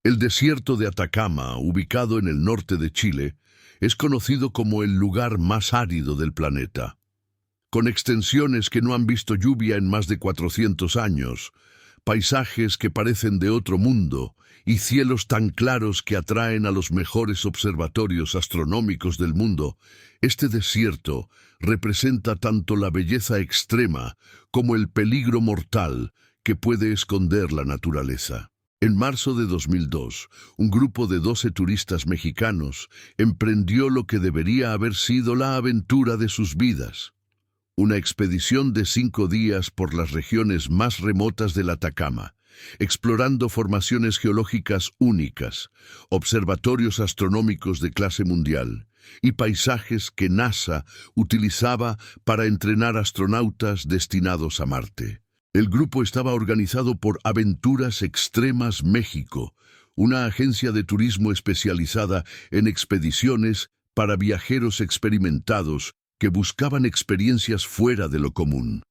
El desierto de Atacama, ubicado en el norte de Chile, es conocido como el lugar más árido del planeta. Con extensiones que no han visto lluvia en más de 400 años, paisajes que parecen de otro mundo y cielos tan claros que atraen a los mejores observatorios astronómicos del mundo, este desierto representa tanto la belleza extrema como el peligro mortal que puede esconder la naturaleza. En marzo de 2002, un grupo de 12 turistas mexicanos emprendió lo que debería haber sido la aventura de sus vidas. Una expedición de 5 días por las regiones más remotas del Atacama, explorando formaciones geológicas únicas, observatorios astronómicos de clase mundial y paisajes que NASA utilizaba para entrenar astronautas destinados a Marte. El grupo estaba organizado por Aventuras Extremas México, una agencia de turismo especializada en expediciones para viajeros experimentados que buscaban experiencias fuera de lo común.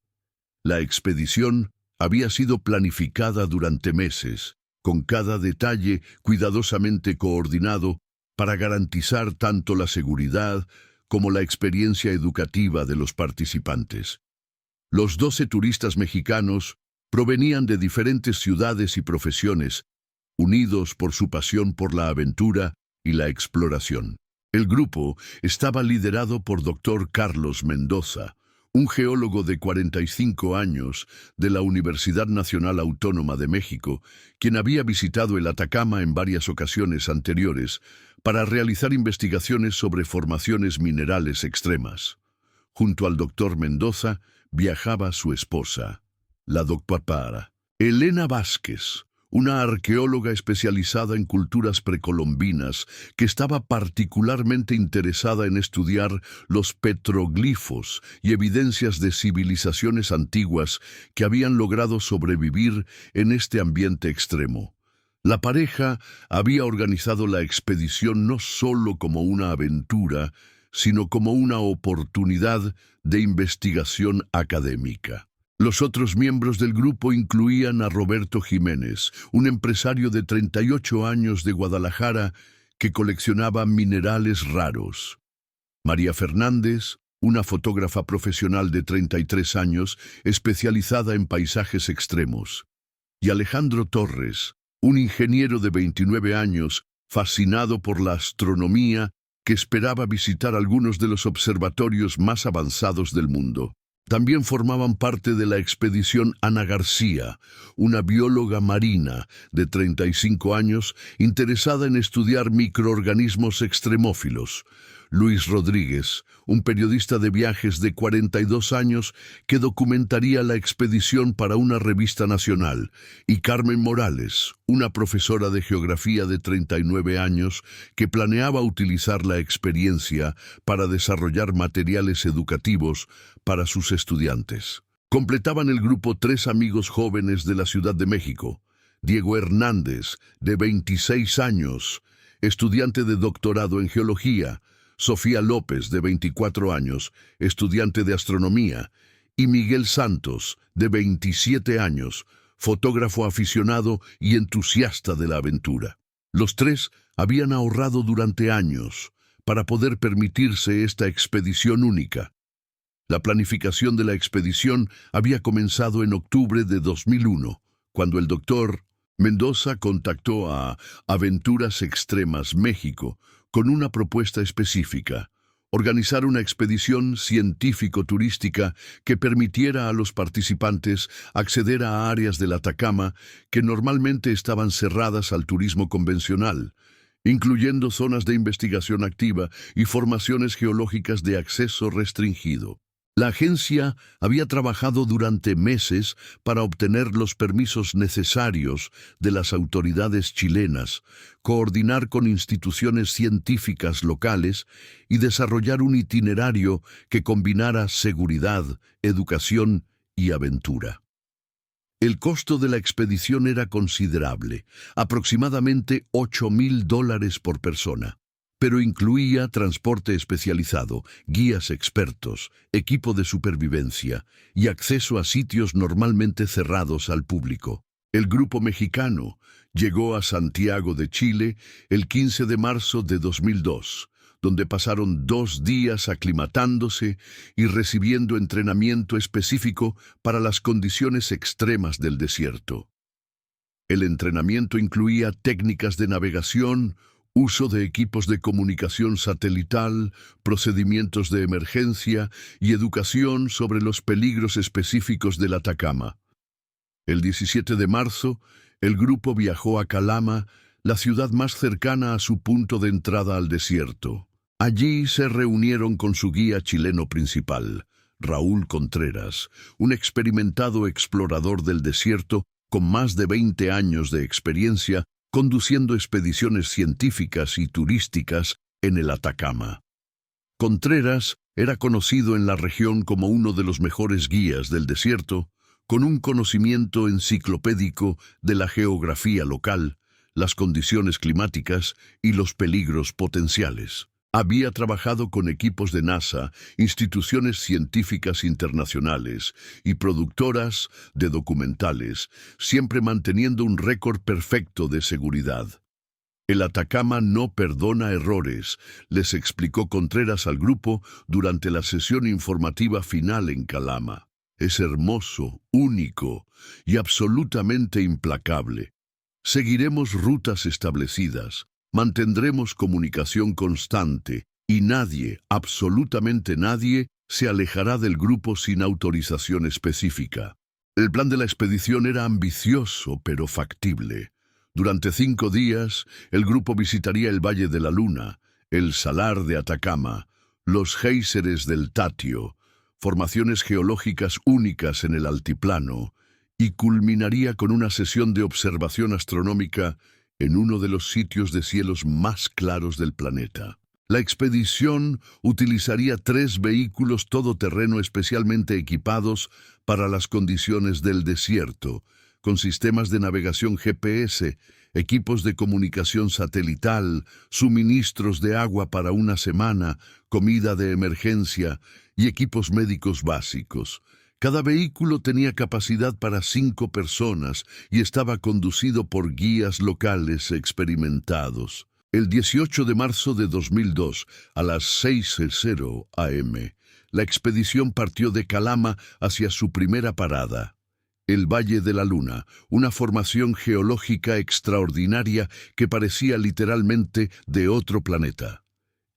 La expedición había sido planificada durante meses, con cada detalle cuidadosamente coordinado para garantizar tanto la seguridad como la experiencia educativa de los participantes. Los 12 turistas mexicanos provenían de diferentes ciudades y profesiones, unidos por su pasión por la aventura y la exploración. El grupo estaba liderado por Dr. Carlos Mendoza, un geólogo de 45 años de la Universidad Nacional Autónoma de México, quien había visitado el Atacama en varias ocasiones anteriores para realizar investigaciones sobre formaciones minerales extremas. Junto al Dr. Mendoza viajaba su esposa, la doctora Elena Vázquez, una arqueóloga especializada en culturas precolombinas que estaba particularmente interesada en estudiar los petroglifos y evidencias de civilizaciones antiguas que habían logrado sobrevivir en este ambiente extremo. La pareja había organizado la expedición no solo como una aventura, sino como una oportunidad de investigación académica. Los otros miembros del grupo incluían a Roberto Jiménez, un empresario de 38 años de Guadalajara que coleccionaba minerales raros. María Fernández, una fotógrafa profesional de 33 años especializada en paisajes extremos. Y Alejandro Torres, un ingeniero de 29 años fascinado por la astronomía que esperaba visitar algunos de los observatorios más avanzados del mundo. También formaban parte de la expedición Ana García, una bióloga marina de 35 años interesada en estudiar microorganismos extremófilos. Luis Rodríguez, un periodista de viajes de 42 años que documentaría la expedición para una revista nacional, y Carmen Morales, una profesora de geografía de 39 años que planeaba utilizar la experiencia para desarrollar materiales educativos para sus estudiantes. Completaban el grupo 3 amigos jóvenes de la Ciudad de México: Diego Hernández, de 26 años, estudiante de doctorado en geología; Sofía López, de 24 años, estudiante de astronomía; y Miguel Santos, de 27 años, fotógrafo aficionado y entusiasta de la aventura. Los 3 habían ahorrado durante años para poder permitirse esta expedición única. La planificación de la expedición había comenzado en octubre de 2001, cuando el doctor Mendoza contactó a Aventuras Extremas México con una propuesta específica: organizar una expedición científico-turística que permitiera a los participantes acceder a áreas del Atacama que normalmente estaban cerradas al turismo convencional, incluyendo zonas de investigación activa y formaciones geológicas de acceso restringido. La agencia había trabajado durante meses para obtener los permisos necesarios de las autoridades chilenas, coordinar con instituciones científicas locales y desarrollar un itinerario que combinara seguridad, educación y aventura. El costo de la expedición era considerable, aproximadamente $8,000 por persona. Pero incluía transporte especializado, guías expertos, equipo de supervivencia y acceso a sitios normalmente cerrados al público. El grupo mexicano Llegó a Santiago de Chile el 15 de marzo de 2002, donde pasaron 2 días aclimatándose y recibiendo entrenamiento específico para las condiciones extremas del desierto. El entrenamiento incluía técnicas de navegación, uso de equipos de comunicación satelital, procedimientos de emergencia y educación sobre los peligros específicos del Atacama. El 17 de marzo, el grupo viajó a Calama, la ciudad más cercana a su punto de entrada al desierto. Allí se reunieron con su guía chileno principal, Raúl Contreras, un experimentado explorador del desierto con más de 20 años de experiencia conduciendo expediciones científicas y turísticas en el Atacama. Contreras era conocido en la región como uno de los mejores guías del desierto, con un conocimiento enciclopédico de la geografía local, las condiciones climáticas y los peligros potenciales. Había trabajado con equipos de NASA, instituciones científicas internacionales y productoras de documentales, siempre manteniendo un récord perfecto de seguridad. El Atacama no perdona errores, les explicó Contreras al grupo durante la sesión informativa final en Calama. Es hermoso, único y absolutamente implacable. Seguiremos rutas establecidas. Mantendremos comunicación constante y nadie, absolutamente nadie, se alejará del grupo sin autorización específica. El plan de la expedición era ambicioso pero factible. Durante 5 días, el grupo visitaría el Valle de la Luna, el Salar de Atacama, los géiseres del Tatio, formaciones geológicas únicas en el altiplano, y culminaría con una sesión de observación astronómica en uno de los sitios de cielos más claros del planeta. La expedición utilizaría 3 vehículos todoterreno especialmente equipados para las condiciones del desierto, con sistemas de navegación GPS, equipos de comunicación satelital, suministros de agua para una semana, comida de emergencia y equipos médicos básicos. Cada vehículo tenía capacidad para 5 personas y estaba conducido por guías locales experimentados. El 18 de marzo de 2002, a las 6:00 am, la expedición partió de Calama hacia su primera parada, el Valle de la Luna, una formación geológica extraordinaria que parecía literalmente de otro planeta.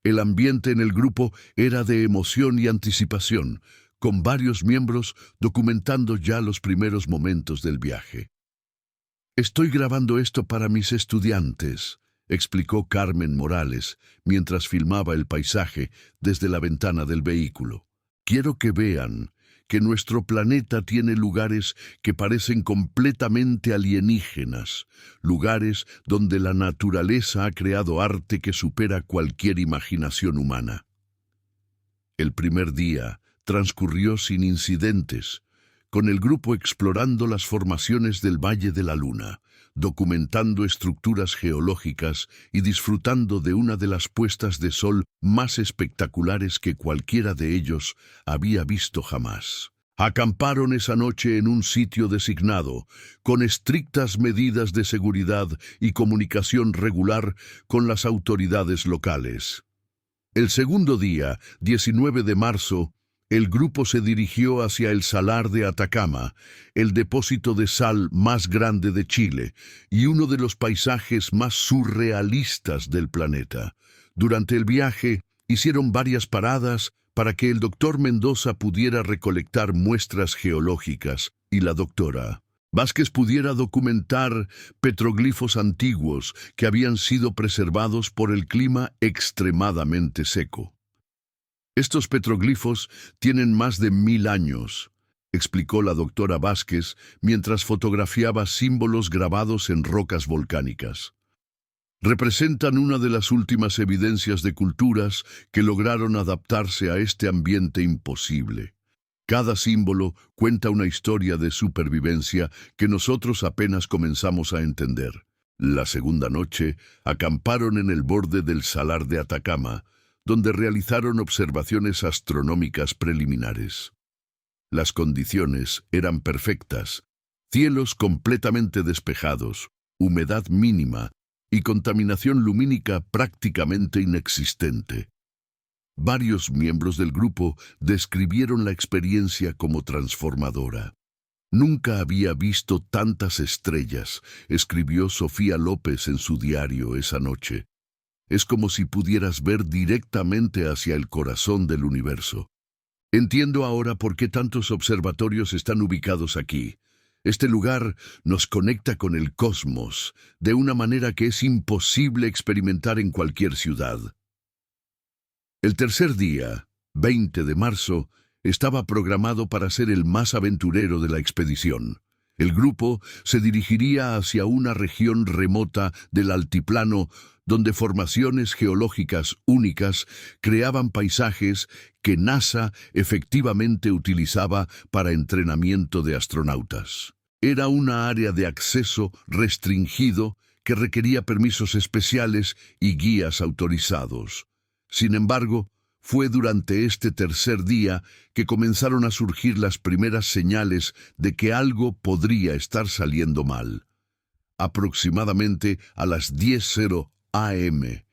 El ambiente en el grupo era de emoción y anticipación, con varios miembros documentando ya los primeros momentos del viaje. «Estoy grabando esto para mis estudiantes», explicó Carmen Morales mientras filmaba el paisaje desde la ventana del vehículo. «Quiero que vean que nuestro planeta tiene lugares que parecen completamente alienígenas, lugares donde la naturaleza ha creado arte que supera cualquier imaginación humana». El primer día transcurrió sin incidentes, con el grupo explorando las formaciones del Valle de la Luna, documentando estructuras geológicas y disfrutando de una de las puestas de sol más espectaculares que cualquiera de ellos había visto jamás. Acamparon esa noche en un sitio designado, con estrictas medidas de seguridad y comunicación regular con las autoridades locales. El segundo día, 19 de marzo, el grupo se dirigió hacia el Salar de Atacama, el depósito de sal más grande de Chile y uno de los paisajes más surrealistas del planeta. Durante el viaje, hicieron varias paradas para que el doctor Mendoza pudiera recolectar muestras geológicas y la doctora Vázquez pudiera documentar petroglifos antiguos que habían sido preservados por el clima extremadamente seco. «Estos petroglifos tienen más de 1000 años», explicó la doctora Vázquez mientras fotografiaba símbolos grabados en rocas volcánicas. «Representan una de las últimas evidencias de culturas que lograron adaptarse a este ambiente imposible. Cada símbolo cuenta una historia de supervivencia que nosotros apenas comenzamos a entender». La segunda noche acamparon en el borde del Salar de Atacama, donde realizaron observaciones astronómicas preliminares. Las condiciones eran perfectas, cielos completamente despejados, humedad mínima y contaminación lumínica prácticamente inexistente. Varios miembros del grupo describieron la experiencia como transformadora. Nunca había visto tantas estrellas, escribió Sofía López en su diario esa noche. Es como si pudieras ver directamente hacia el corazón del universo. Entiendo ahora por qué tantos observatorios están ubicados aquí. Este lugar nos conecta con el cosmos de una manera que es imposible experimentar en cualquier ciudad. El tercer día, 20 de marzo, estaba programado para ser el más aventurero de la expedición. El grupo se dirigiría hacia una región remota del altiplano donde formaciones geológicas únicas creaban paisajes que NASA efectivamente utilizaba para entrenamiento de astronautas. Era una área de acceso restringido que requería permisos especiales y guías autorizados. Sin embargo, fue durante este tercer día que comenzaron a surgir las primeras señales de que algo podría estar saliendo mal. Aproximadamente a las 10:00 a.m.,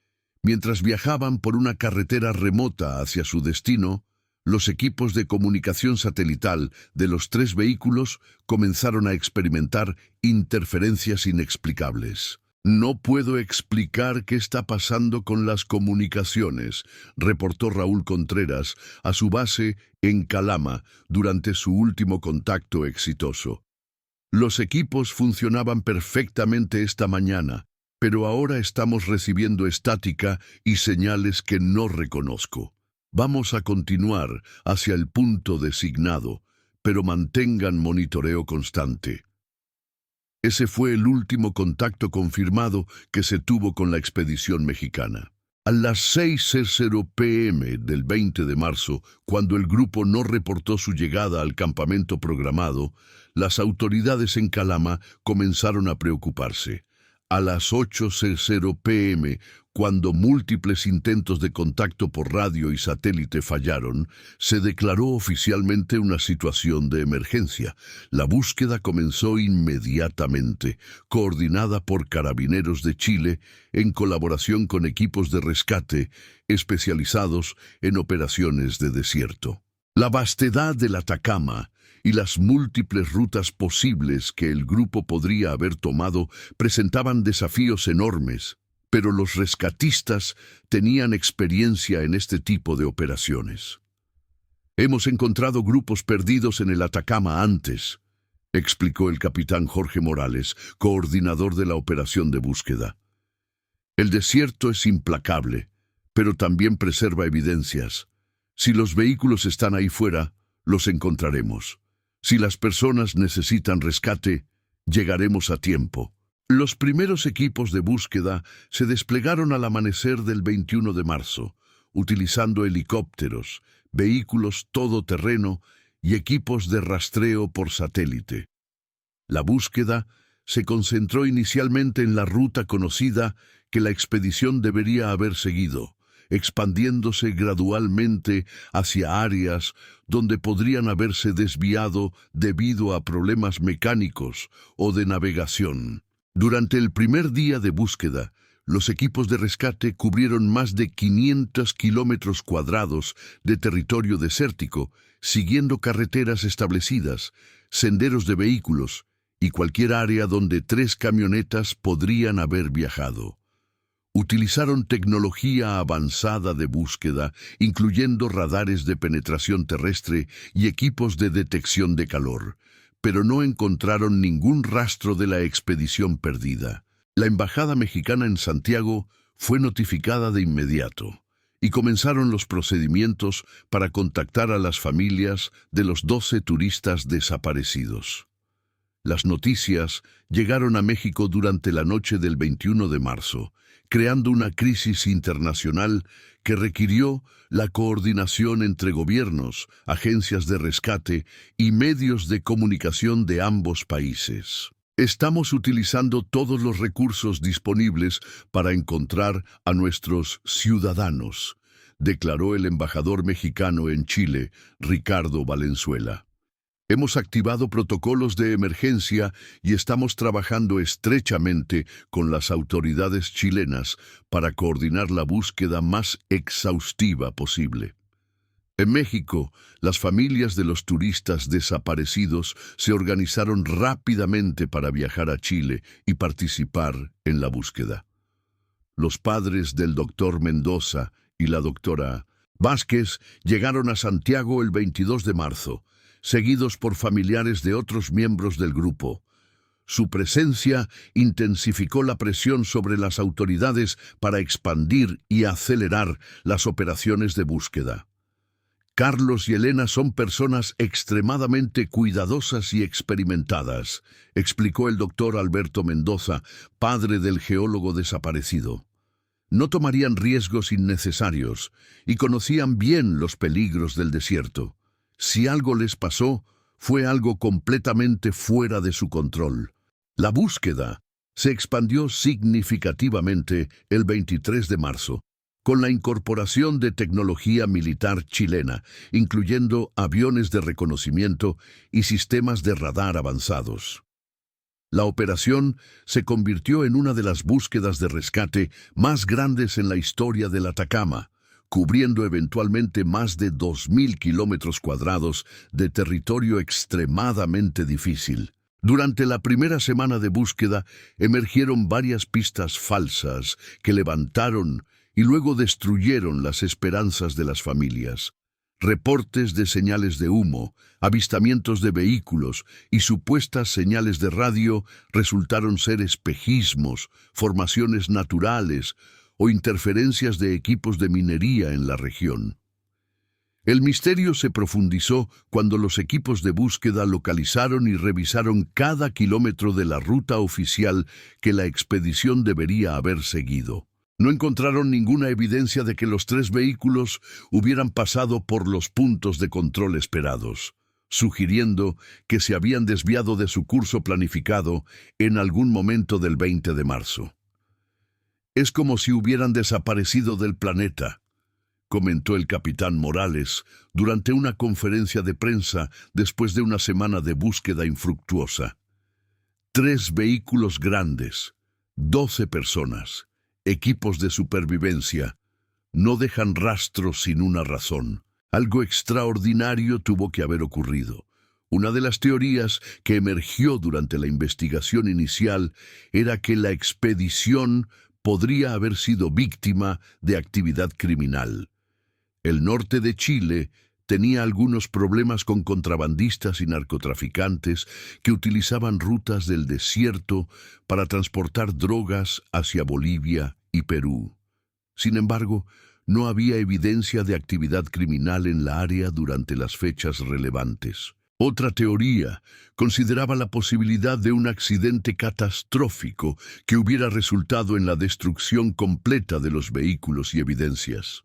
mientras viajaban por una carretera remota hacia su destino, los equipos de comunicación satelital de los 3 vehículos comenzaron a experimentar interferencias inexplicables. No puedo explicar qué está pasando con las comunicaciones, reportó Raúl Contreras a su base en Calama durante su último contacto exitoso. Los equipos funcionaban perfectamente esta mañana, pero ahora estamos recibiendo estática y señales que no reconozco. Vamos a continuar hacia el punto designado, pero mantengan monitoreo constante. Ese fue el último contacto confirmado que se tuvo con la expedición mexicana. A las 6:00 p.m. del 20 de marzo, cuando el grupo no reportó su llegada al campamento programado, las autoridades en Calama comenzaron a preocuparse. A las 8:00 p.m., cuando múltiples intentos de contacto por radio y satélite fallaron, se declaró oficialmente una situación de emergencia. La búsqueda comenzó inmediatamente, coordinada por Carabineros de Chile, en colaboración con equipos de rescate especializados en operaciones de desierto. La vastedad del Atacama y las múltiples rutas posibles que el grupo podría haber tomado presentaban desafíos enormes, pero los rescatistas tenían experiencia en este tipo de operaciones. Hemos encontrado grupos perdidos en el Atacama antes, explicó el capitán Jorge Morales, coordinador de la operación de búsqueda. El desierto es implacable, pero también preserva evidencias. Si los vehículos están ahí fuera, los encontraremos. Si las personas necesitan rescate, llegaremos a tiempo. Los primeros equipos de búsqueda se desplegaron al amanecer del 21 de marzo, utilizando helicópteros, vehículos todoterreno y equipos de rastreo por satélite. La búsqueda se concentró inicialmente en la ruta conocida que la expedición debería haber seguido, expandiéndose gradualmente hacia áreas donde podrían haberse desviado debido a problemas mecánicos o de navegación. Durante el primer día de búsqueda, los equipos de rescate cubrieron más de 500 kilómetros cuadrados de territorio desértico, siguiendo carreteras establecidas, senderos de vehículos y cualquier área donde 3 camionetas podrían haber viajado. Utilizaron tecnología avanzada de búsqueda, incluyendo radares de penetración terrestre y equipos de detección de calor, pero no encontraron ningún rastro de la expedición perdida. La embajada mexicana en Santiago fue notificada de inmediato, y comenzaron los procedimientos para contactar a las familias de los 12 turistas desaparecidos. Las noticias llegaron a México durante la noche del 21 de marzo, creando una crisis internacional que requirió la coordinación entre gobiernos, agencias de rescate y medios de comunicación de ambos países. Estamos utilizando todos los recursos disponibles para encontrar a nuestros ciudadanos, declaró el embajador mexicano en Chile, Ricardo Valenzuela. Hemos activado protocolos de emergencia y estamos trabajando estrechamente con las autoridades chilenas para coordinar la búsqueda más exhaustiva posible. En México, las familias de los turistas desaparecidos se organizaron rápidamente para viajar a Chile y participar en la búsqueda. Los padres del doctor Mendoza y la doctora Vázquez llegaron a Santiago el 22 de marzo, seguidos por familiares de otros miembros del grupo. Su presencia intensificó la presión sobre las autoridades para expandir y acelerar las operaciones de búsqueda. Carlos y Elena son personas extremadamente cuidadosas y experimentadas, explicó el doctor Alberto Mendoza, padre del geólogo desaparecido. No tomarían riesgos innecesarios y conocían bien los peligros del desierto. Si algo les pasó, fue algo completamente fuera de su control. La búsqueda se expandió significativamente el 23 de marzo, con la incorporación de tecnología militar chilena, incluyendo aviones de reconocimiento y sistemas de radar avanzados. La operación se convirtió en una de las búsquedas de rescate más grandes en la historia del Atacama, cubriendo eventualmente más de 2.000 kilómetros cuadrados de territorio extremadamente difícil. Durante la primera semana de búsqueda, emergieron varias pistas falsas que levantaron y luego destruyeron las esperanzas de las familias. Reportes de señales de humo, avistamientos de vehículos y supuestas señales de radio resultaron ser espejismos, formaciones naturales o interferencias de equipos de minería en la región. El misterio se profundizó cuando los equipos de búsqueda localizaron y revisaron cada kilómetro de la ruta oficial que la expedición debería haber seguido. No encontraron ninguna evidencia de que los 3 vehículos hubieran pasado por los puntos de control esperados, sugiriendo que se habían desviado de su curso planificado en algún momento del 20 de marzo. Es como si hubieran desaparecido del planeta, comentó el capitán Morales durante una conferencia de prensa después de una semana de búsqueda infructuosa. 3 vehículos grandes, 12 personas, equipos de supervivencia, no dejan rastros sin una razón. Algo extraordinario tuvo que haber ocurrido. Una de las teorías que emergió durante la investigación inicial era que la expedición podría haber sido víctima de actividad criminal. El norte de Chile tenía algunos problemas con contrabandistas y narcotraficantes que utilizaban rutas del desierto para transportar drogas hacia Bolivia y Perú. Sin embargo, no había evidencia de actividad criminal en la área durante las fechas relevantes. Otra teoría consideraba la posibilidad de un accidente catastrófico que hubiera resultado en la destrucción completa de los vehículos y evidencias.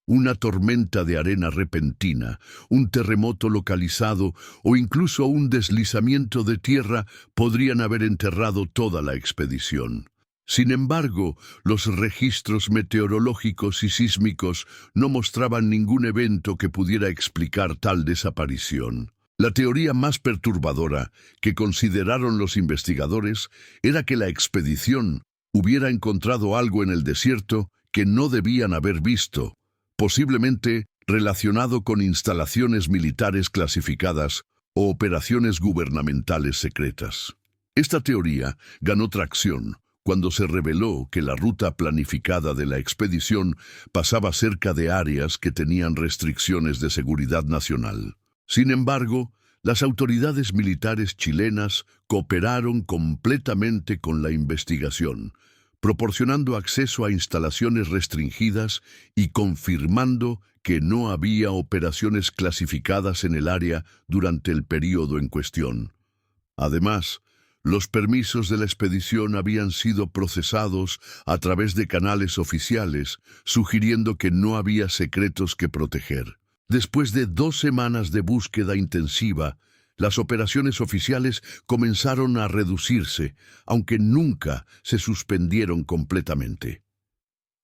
Una tormenta de arena repentina, un terremoto localizado o incluso un deslizamiento de tierra podrían haber enterrado toda la expedición. Sin embargo, los registros meteorológicos y sísmicos no mostraban ningún evento que pudiera explicar tal desaparición. La teoría más perturbadora que consideraron los investigadores era que la expedición hubiera encontrado algo en el desierto que no debían haber visto, posiblemente relacionado con instalaciones militares clasificadas o operaciones gubernamentales secretas. Esta teoría ganó tracción cuando se reveló que la ruta planificada de la expedición pasaba cerca de áreas que tenían restricciones de seguridad nacional. Sin embargo, las autoridades militares chilenas cooperaron completamente con la investigación, proporcionando acceso a instalaciones restringidas y confirmando que no había operaciones clasificadas en el área durante el período en cuestión. Además, los permisos de la expedición habían sido procesados a través de canales oficiales, sugiriendo que no había secretos que proteger. Después de 2 semanas de búsqueda intensiva, las operaciones oficiales comenzaron a reducirse, aunque nunca se suspendieron completamente.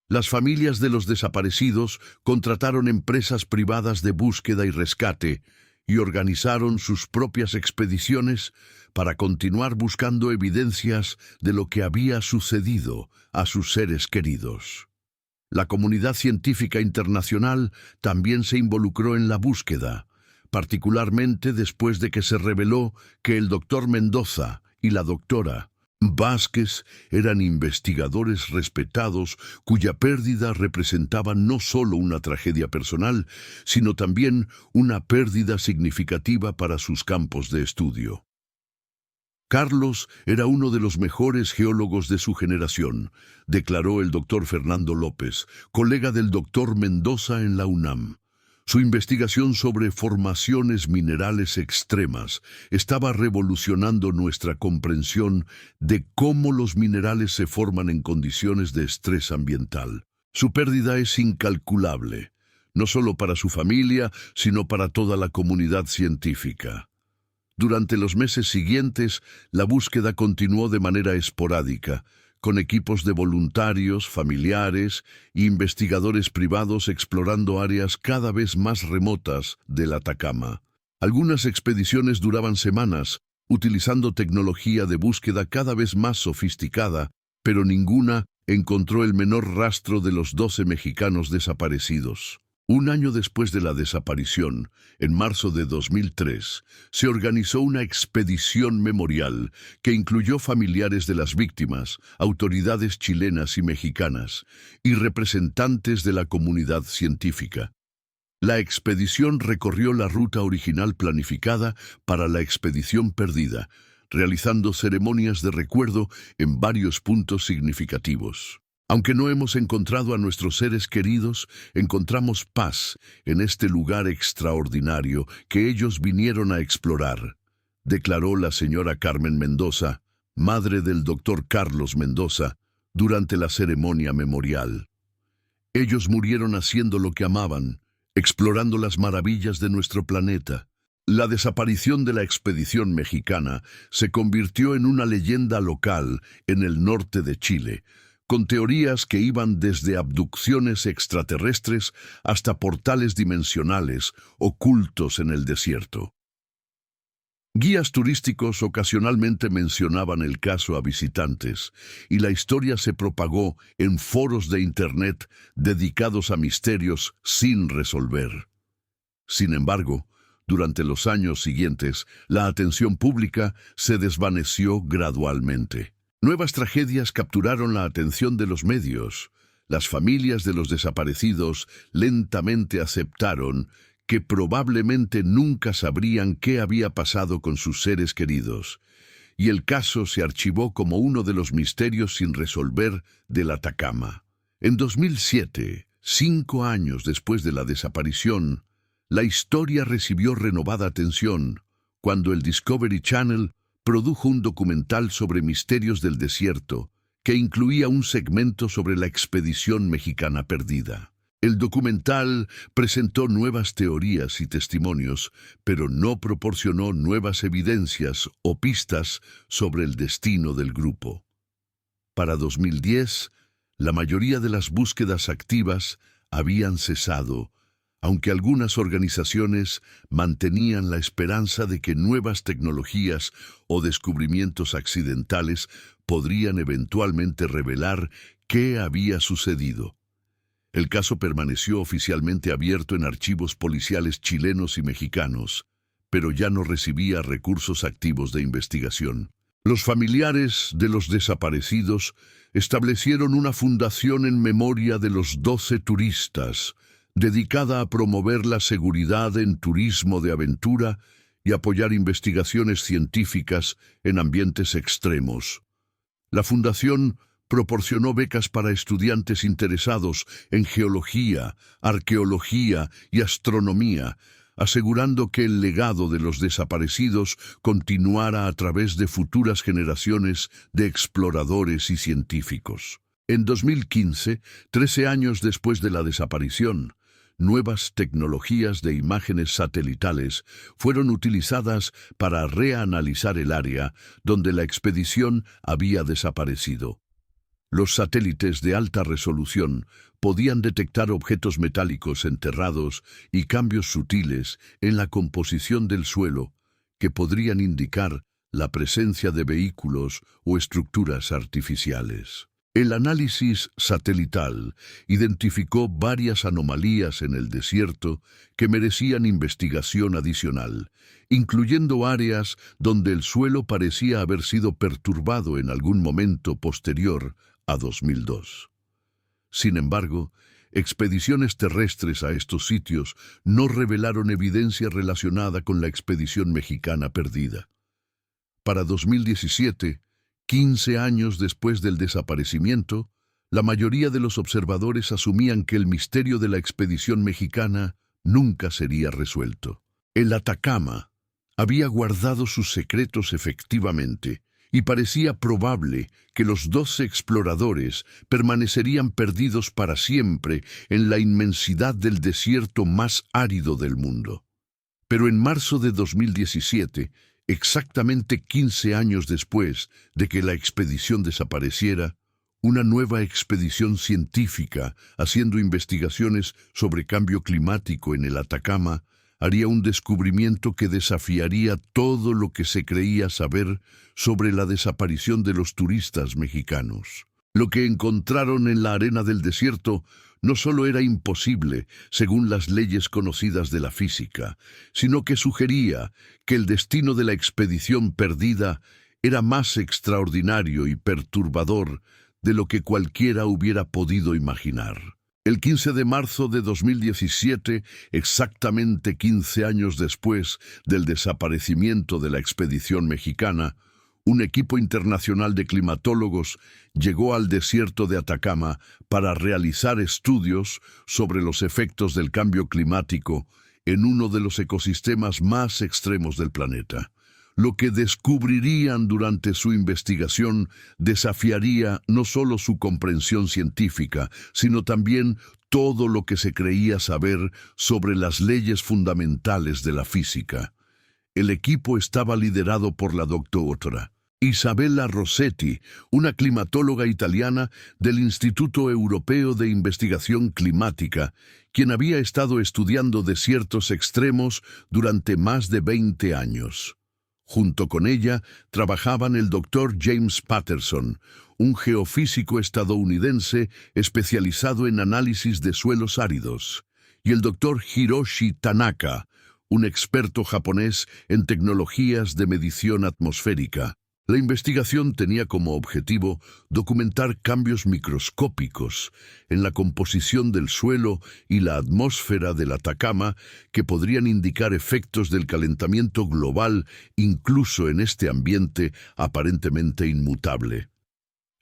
Las familias de los desaparecidos contrataron empresas privadas de búsqueda y rescate, y organizaron sus propias expediciones para continuar buscando evidencias de lo que había sucedido a sus seres queridos. La comunidad científica internacional también se involucró en la búsqueda, particularmente después de que se reveló que el doctor Mendoza y la doctora Vázquez eran investigadores respetados cuya pérdida representaba no solo una tragedia personal, sino también una pérdida significativa para sus campos de estudio. Carlos era uno de los mejores geólogos de su generación, declaró el doctor Fernando López, colega del doctor Mendoza en la UNAM. Su investigación sobre formaciones minerales extremas estaba revolucionando nuestra comprensión de cómo los minerales se forman en condiciones de estrés ambiental. Su pérdida es incalculable, no solo para su familia, sino para toda la comunidad científica. Durante los meses siguientes, la búsqueda continuó de manera esporádica, con equipos de voluntarios, familiares e investigadores privados explorando áreas cada vez más remotas del Atacama. Algunas expediciones duraban semanas, utilizando tecnología de búsqueda cada vez más sofisticada, pero ninguna encontró el menor rastro de los 12 mexicanos desaparecidos. Un año después de la desaparición, en marzo de 2003, se organizó una expedición memorial que incluyó familiares de las víctimas, autoridades chilenas y mexicanas, y representantes de la comunidad científica. La expedición recorrió la ruta original planificada para la expedición perdida, realizando ceremonias de recuerdo en varios puntos significativos. Aunque no hemos encontrado a nuestros seres queridos, encontramos paz en este lugar extraordinario que ellos vinieron a explorar, declaró la señora Carmen Mendoza, madre del doctor Carlos Mendoza, durante la ceremonia memorial. Ellos murieron haciendo lo que amaban, explorando las maravillas de nuestro planeta. La desaparición de la expedición mexicana se convirtió en una leyenda local en el norte de Chile, con teorías que iban desde abducciones extraterrestres hasta portales dimensionales ocultos en el desierto. Guías turísticos ocasionalmente mencionaban el caso a visitantes, y la historia se propagó en foros de Internet dedicados a misterios sin resolver. Sin embargo, durante los años siguientes, la atención pública se desvaneció gradualmente. Nuevas tragedias capturaron la atención de los medios. Las familias de los desaparecidos lentamente aceptaron que probablemente nunca sabrían qué había pasado con sus seres queridos, y el caso se archivó como uno de los misterios sin resolver del Atacama. En 2007, 5 años después de la desaparición, la historia recibió renovada atención cuando el Discovery Channel produjo un documental sobre misterios del desierto que incluía un segmento sobre la expedición mexicana perdida. El documental presentó nuevas teorías y testimonios, pero no proporcionó nuevas evidencias o pistas sobre el destino del grupo. Para 2010, la mayoría de las búsquedas activas habían cesado, aunque algunas organizaciones mantenían la esperanza de que nuevas tecnologías o descubrimientos accidentales podrían eventualmente revelar qué había sucedido. El caso permaneció oficialmente abierto en archivos policiales chilenos y mexicanos, pero ya no recibía recursos activos de investigación. Los familiares de los desaparecidos establecieron una fundación en memoria de los 12 turistas, dedicada a promover la seguridad en turismo de aventura y apoyar investigaciones científicas en ambientes extremos. La fundación proporcionó becas para estudiantes interesados en geología, arqueología y astronomía, asegurando que el legado de los desaparecidos continuara a través de futuras generaciones de exploradores y científicos. En 2015, 13 años después de la desaparición, nuevas tecnologías de imágenes satelitales fueron utilizadas para reanalizar el área donde la expedición había desaparecido. Los satélites de alta resolución podían detectar objetos metálicos enterrados y cambios sutiles en la composición del suelo que podrían indicar la presencia de vehículos o estructuras artificiales. El análisis satelital identificó varias anomalías en el desierto que merecían investigación adicional, incluyendo áreas donde el suelo parecía haber sido perturbado en algún momento posterior a 2002. Sin embargo, expediciones terrestres a estos sitios no revelaron evidencia relacionada con la expedición mexicana perdida. Para 2017, 15 años después del desaparecimiento, la mayoría de los observadores asumían que el misterio de la expedición mexicana nunca sería resuelto. El Atacama había guardado sus secretos efectivamente, y parecía probable que los 12 exploradores permanecerían perdidos para siempre en la inmensidad del desierto más árido del mundo. Pero en marzo de 2017, exactamente 15 años después de que la expedición desapareciera, una nueva expedición científica haciendo investigaciones sobre cambio climático en el Atacama haría un descubrimiento que desafiaría todo lo que se creía saber sobre la desaparición de los turistas mexicanos. Lo que encontraron en la arena del desierto no solo era imposible, según las leyes conocidas de la física, sino que sugería que el destino de la expedición perdida era más extraordinario y perturbador de lo que cualquiera hubiera podido imaginar. El 15 de marzo de 2017, exactamente 15 años después del desaparecimiento de la expedición mexicana, un equipo internacional de climatólogos llegó al desierto de Atacama para realizar estudios sobre los efectos del cambio climático en uno de los ecosistemas más extremos del planeta. Lo que descubrirían durante su investigación desafiaría no solo su comprensión científica, sino también todo lo que se creía saber sobre las leyes fundamentales de la física. El equipo estaba liderado por la doctora Isabella Rossetti, una climatóloga italiana del Instituto Europeo de Investigación Climática, quien había estado estudiando desiertos extremos durante más de 20 años. Junto con ella trabajaban el Dr. James Patterson, un geofísico estadounidense especializado en análisis de suelos áridos, y el Dr. Hiroshi Tanaka, un experto japonés en tecnologías de medición atmosférica. La investigación tenía como objetivo documentar cambios microscópicos en la composición del suelo y la atmósfera del Atacama que podrían indicar efectos del calentamiento global incluso en este ambiente aparentemente inmutable.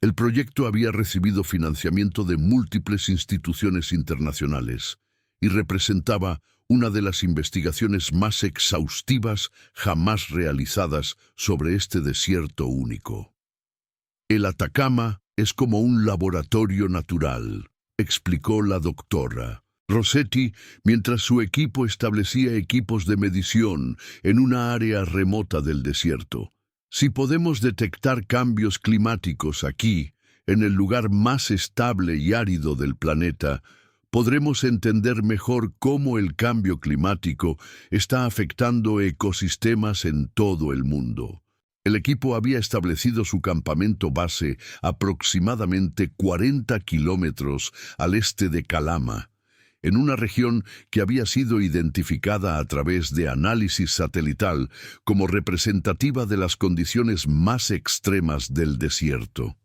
El proyecto había recibido financiamiento de múltiples instituciones internacionales y representaba una de las investigaciones más exhaustivas jamás realizadas sobre este desierto único. El Atacama es como un laboratorio natural, explicó la doctora Rossetti mientras su equipo establecía equipos de medición en una área remota del desierto. Si podemos detectar cambios climáticos aquí, en el lugar más estable y árido del planeta, podremos entender mejor cómo el cambio climático está afectando ecosistemas en todo el mundo. El equipo había establecido su campamento base aproximadamente 40 kilómetros al este de Calama, en una región que había sido identificada a través de análisis satelital como representativa de las condiciones más extremas del desierto.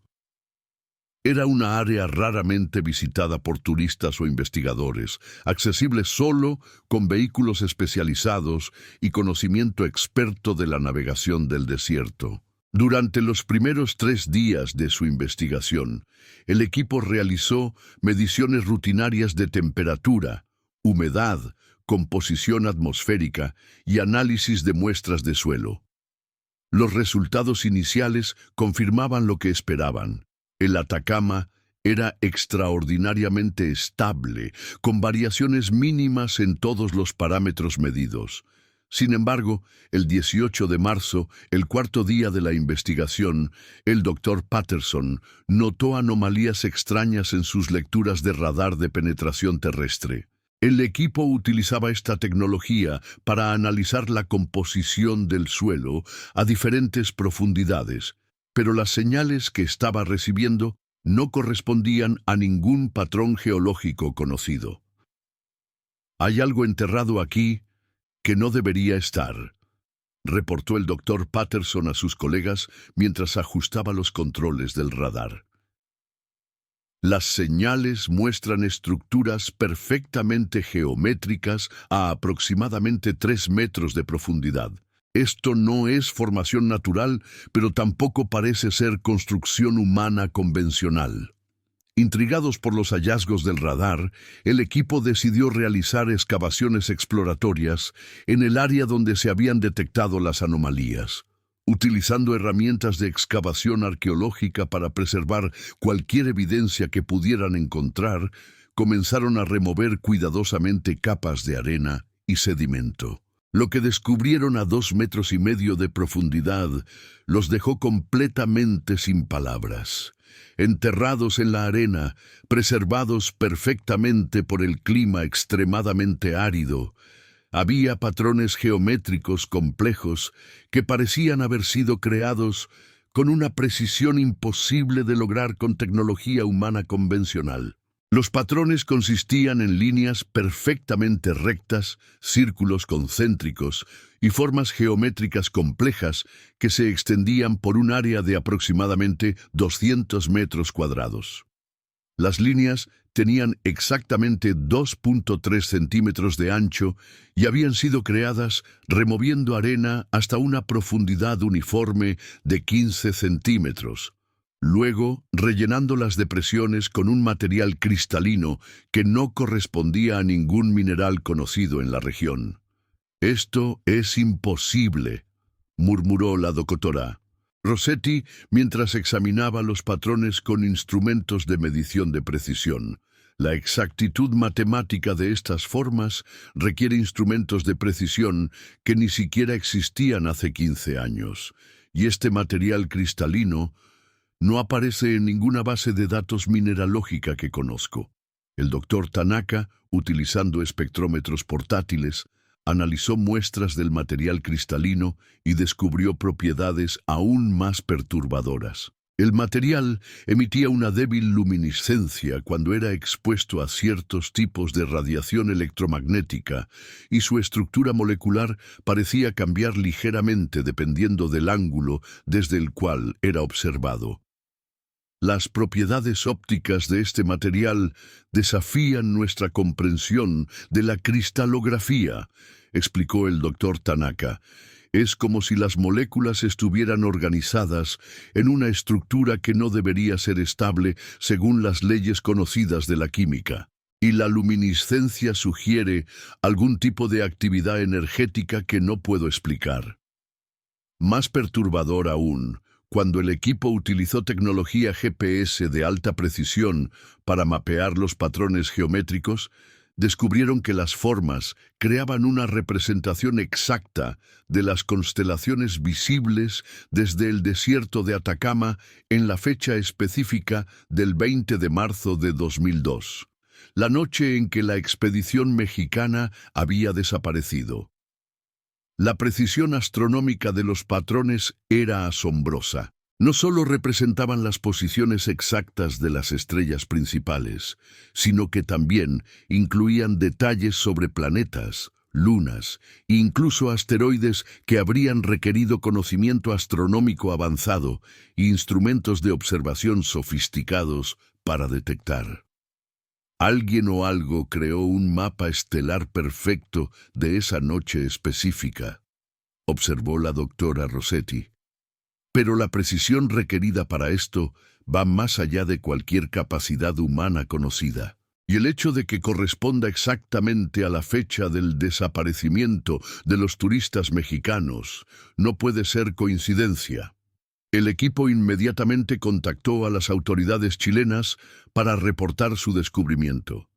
Era una área raramente visitada por turistas o investigadores, accesible solo con vehículos especializados y conocimiento experto de la navegación del desierto. Durante los primeros 3 días de su investigación, el equipo realizó mediciones rutinarias de temperatura, humedad, composición atmosférica y análisis de muestras de suelo. Los resultados iniciales confirmaban lo que esperaban. El Atacama era extraordinariamente estable, con variaciones mínimas en todos los parámetros medidos. Sin embargo, el 18 de marzo, el cuarto día de la investigación, el doctor Patterson notó anomalías extrañas en sus lecturas de radar de penetración terrestre. El equipo utilizaba esta tecnología para analizar la composición del suelo a diferentes profundidades, pero las señales que estaba recibiendo no correspondían a ningún patrón geológico conocido. «Hay algo enterrado aquí que no debería estar», reportó el doctor Patterson a sus colegas mientras ajustaba los controles del radar. Las señales muestran estructuras perfectamente geométricas a aproximadamente 3 metros de profundidad. Esto no es formación natural, pero tampoco parece ser construcción humana convencional. Intrigados por los hallazgos del radar, el equipo decidió realizar excavaciones exploratorias en el área donde se habían detectado las anomalías. Utilizando herramientas de excavación arqueológica para preservar cualquier evidencia que pudieran encontrar, comenzaron a remover cuidadosamente capas de arena y sedimento. Lo que descubrieron a 2,5 metros de profundidad los dejó completamente sin palabras. Enterrados en la arena, preservados perfectamente por el clima extremadamente árido, había patrones geométricos complejos que parecían haber sido creados con una precisión imposible de lograr con tecnología humana convencional. Los patrones consistían en líneas perfectamente rectas, círculos concéntricos y formas geométricas complejas que se extendían por un área de aproximadamente 200 metros cuadrados. Las líneas tenían exactamente 2,3 centímetros de ancho y habían sido creadas removiendo arena hasta una profundidad uniforme de 15 centímetros. Luego, rellenando las depresiones con un material cristalino que no correspondía a ningún mineral conocido en la región. «Esto es imposible», murmuró la doctora Rossetti mientras examinaba los patrones con instrumentos de medición de precisión. La exactitud matemática de estas formas requiere instrumentos de precisión que ni siquiera existían hace 15 años, y este material cristalino no aparece en ninguna base de datos mineralógica que conozco. El doctor Tanaka, utilizando espectrómetros portátiles, analizó muestras del material cristalino y descubrió propiedades aún más perturbadoras. El material emitía una débil luminiscencia cuando era expuesto a ciertos tipos de radiación electromagnética y su estructura molecular parecía cambiar ligeramente dependiendo del ángulo desde el cual era observado. Las propiedades ópticas de este material desafían nuestra comprensión de la cristalografía, explicó el doctor Tanaka. Es como si las moléculas estuvieran organizadas en una estructura que no debería ser estable según las leyes conocidas de la química. Y la luminiscencia sugiere algún tipo de actividad energética que no puedo explicar. Más perturbador aún, cuando el equipo utilizó tecnología GPS de alta precisión para mapear los patrones geométricos, descubrieron que las formas creaban una representación exacta de las constelaciones visibles desde el desierto de Atacama en la fecha específica del 20 de marzo de 2002, la noche en que la expedición mexicana había desaparecido. La precisión astronómica de los patrones era asombrosa. No solo representaban las posiciones exactas de las estrellas principales, sino que también incluían detalles sobre planetas, lunas e incluso asteroides que habrían requerido conocimiento astronómico avanzado e instrumentos de observación sofisticados para detectar. Alguien o algo creó un mapa estelar perfecto de esa noche específica, observó la doctora Rossetti. Pero la precisión requerida para esto va más allá de cualquier capacidad humana conocida. Y el hecho de que corresponda exactamente a la fecha del desaparecimiento de los turistas mexicanos no puede ser coincidencia. El equipo inmediatamente contactó a las autoridades chilenas para reportar su descubrimiento.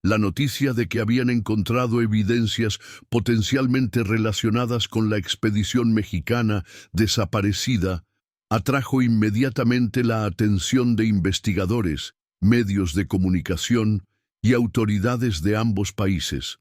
La noticia de que habían encontrado evidencias potencialmente relacionadas con la expedición mexicana desaparecida atrajo inmediatamente la atención de investigadores, medios de comunicación y autoridades de ambos países.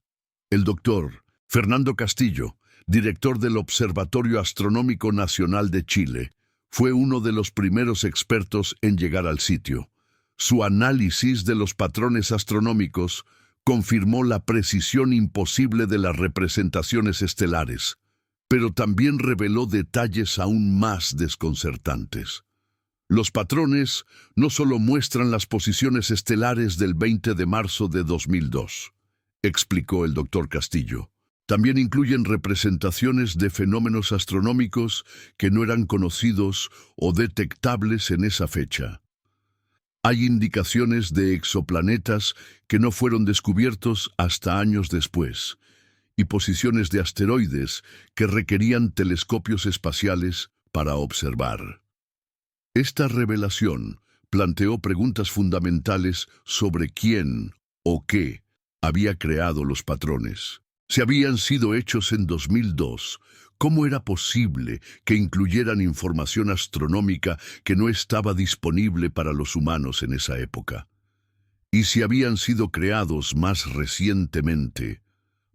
El doctor Fernando Castillo, director del Observatorio Astronómico Nacional de Chile, fue uno de los primeros expertos en llegar al sitio. Su análisis de los patrones astronómicos confirmó la precisión imposible de las representaciones estelares, pero también reveló detalles aún más desconcertantes. Los patrones no solo muestran las posiciones estelares del 20 de marzo de 2002, explicó el doctor Castillo. También incluyen representaciones de fenómenos astronómicos que no eran conocidos o detectables en esa fecha. Hay indicaciones de exoplanetas que no fueron descubiertos hasta años después, y posiciones de asteroides que requerían telescopios espaciales para observar. Esta revelación planteó preguntas fundamentales sobre quién o qué había creado los patrones. Si habían sido hechos en 2002, ¿cómo era posible que incluyeran información astronómica que no estaba disponible para los humanos en esa época? Y si habían sido creados más recientemente,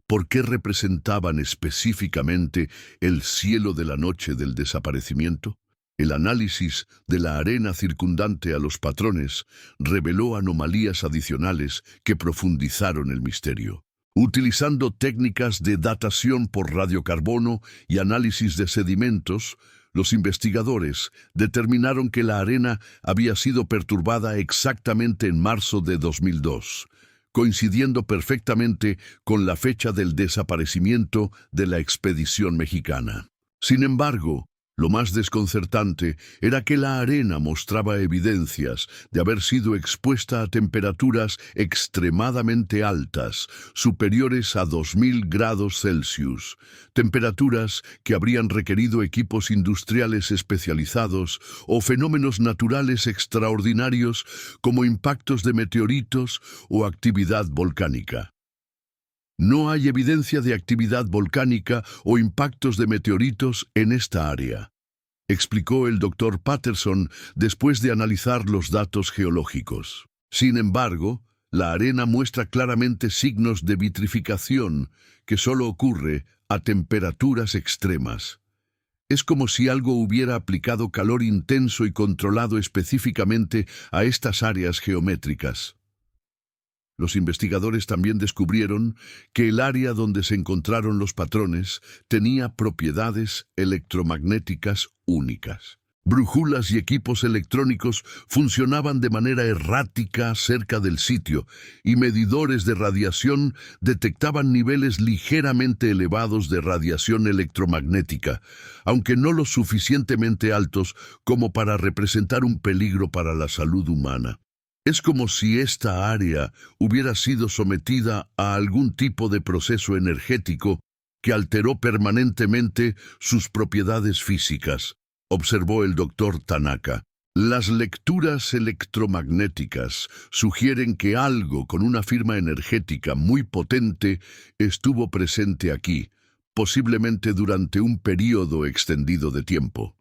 ¿por qué representaban específicamente el cielo de la noche del desaparecimiento? El análisis de la arena circundante a los patrones reveló anomalías adicionales que profundizaron el misterio. Utilizando técnicas de datación por radiocarbono y análisis de sedimentos, los investigadores determinaron que la arena había sido perturbada exactamente en marzo de 2002, coincidiendo perfectamente con la fecha del desaparecimiento de la expedición mexicana. Sin embargo, lo más desconcertante era que la arena mostraba evidencias de haber sido expuesta a temperaturas extremadamente altas, superiores a 2000 grados Celsius, temperaturas que habrían requerido equipos industriales especializados o fenómenos naturales extraordinarios como impactos de meteoritos o actividad volcánica. No hay evidencia de actividad volcánica o impactos de meteoritos en esta área, explicó el doctor Patterson después de analizar los datos geológicos. Sin embargo, la arena muestra claramente signos de vitrificación que solo ocurre a temperaturas extremas. Es como si algo hubiera aplicado calor intenso y controlado específicamente a estas áreas geométricas. Los investigadores también descubrieron que el área donde se encontraron los patrones tenía propiedades electromagnéticas únicas. Brújulas y equipos electrónicos funcionaban de manera errática cerca del sitio y medidores de radiación detectaban niveles ligeramente elevados de radiación electromagnética, aunque no lo suficientemente altos como para representar un peligro para la salud humana. Es como si esta área hubiera sido sometida a algún tipo de proceso energético que alteró permanentemente sus propiedades físicas, observó el doctor Tanaka. Las lecturas electromagnéticas sugieren que algo con una firma energética muy potente estuvo presente aquí, posiblemente durante un período extendido de tiempo.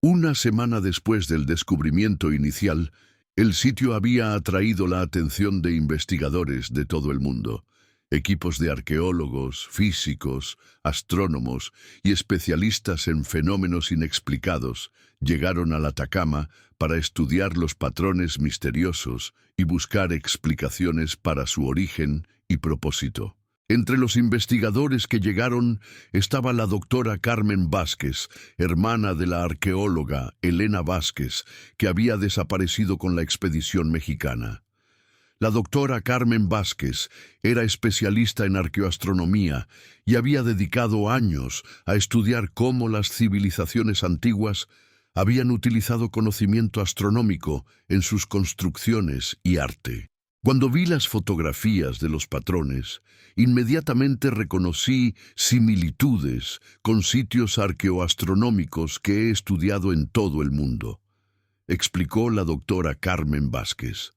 Una semana después del descubrimiento inicial, el sitio había atraído la atención de investigadores de todo el mundo. Equipos de arqueólogos, físicos, astrónomos y especialistas en fenómenos inexplicados llegaron al Atacama para estudiar los patrones misteriosos y buscar explicaciones para su origen y propósito. Entre los investigadores que llegaron estaba la doctora Carmen Vázquez, hermana de la arqueóloga Elena Vázquez, que había desaparecido con la expedición mexicana. La doctora Carmen Vázquez era especialista en arqueoastronomía y había dedicado años a estudiar cómo las civilizaciones antiguas habían utilizado conocimiento astronómico en sus construcciones y arte. Cuando vi las fotografías de los patrones, inmediatamente reconocí similitudes con sitios arqueoastronómicos que he estudiado en todo el mundo, explicó la doctora Carmen Vázquez.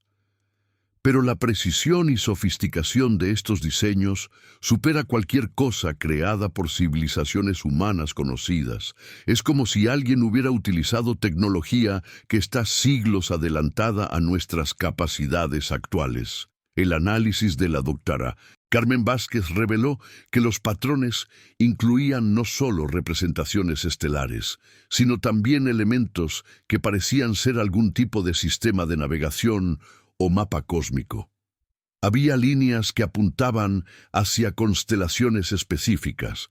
Pero la precisión y sofisticación de estos diseños supera cualquier cosa creada por civilizaciones humanas conocidas. Es como si alguien hubiera utilizado tecnología que está siglos adelantada a nuestras capacidades actuales. El análisis de la doctora Carmen Vázquez reveló que los patrones incluían no solo representaciones estelares, sino también elementos que parecían ser algún tipo de sistema de navegación o mapa cósmico. Había líneas que apuntaban hacia constelaciones específicas,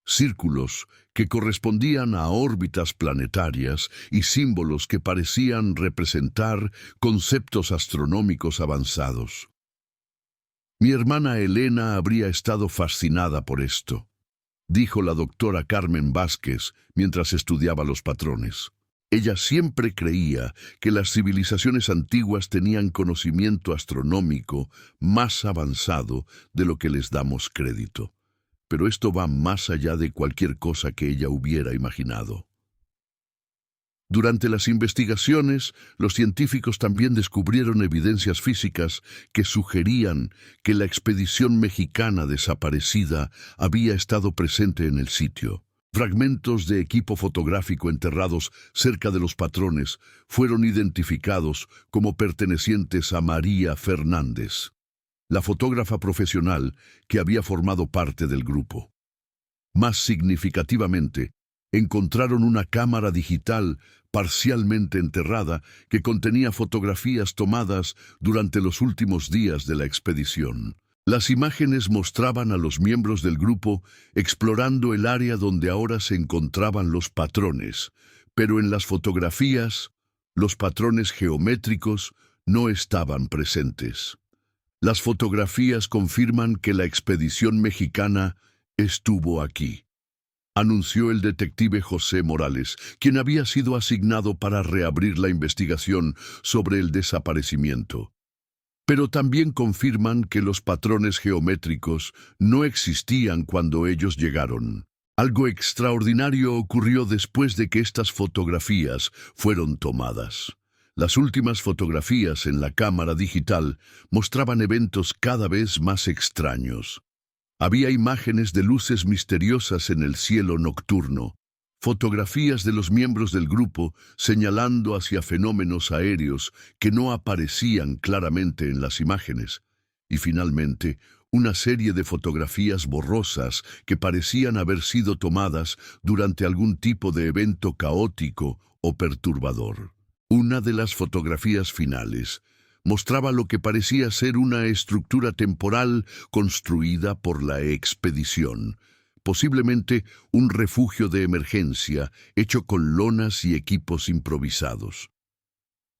círculos que correspondían a órbitas planetarias y símbolos que parecían representar conceptos astronómicos avanzados. Mi hermana Elena habría estado fascinada por esto, dijo la doctora Carmen Vázquez mientras estudiaba los patrones. Ella siempre creía que las civilizaciones antiguas tenían conocimiento astronómico más avanzado de lo que les damos crédito. Pero esto va más allá de cualquier cosa que ella hubiera imaginado. Durante las investigaciones, los científicos también descubrieron evidencias físicas que sugerían que la expedición mexicana desaparecida había estado presente en el sitio. Fragmentos de equipo fotográfico enterrados cerca de los patrones fueron identificados como pertenecientes a María Fernández, la fotógrafa profesional que había formado parte del grupo. Más significativamente, encontraron una cámara digital parcialmente enterrada que contenía fotografías tomadas durante los últimos días de la expedición. Las imágenes mostraban a los miembros del grupo explorando el área donde ahora se encontraban los patrones, pero en las fotografías, los patrones geométricos no estaban presentes. Las fotografías confirman que la expedición mexicana estuvo aquí, anunció el detective José Morales, quien había sido asignado para reabrir la investigación sobre el desaparecimiento. Pero también confirman que los patrones geométricos no existían cuando ellos llegaron. Algo extraordinario ocurrió después de que estas fotografías fueron tomadas. Las últimas fotografías en la cámara digital mostraban eventos cada vez más extraños. Había imágenes de luces misteriosas en el cielo nocturno, fotografías de los miembros del grupo señalando hacia fenómenos aéreos que no aparecían claramente en las imágenes, y finalmente una serie de fotografías borrosas que parecían haber sido tomadas durante algún tipo de evento caótico o perturbador. Una de las fotografías finales mostraba lo que parecía ser una estructura temporal construida por la expedición, posiblemente un refugio de emergencia hecho con lonas y equipos improvisados.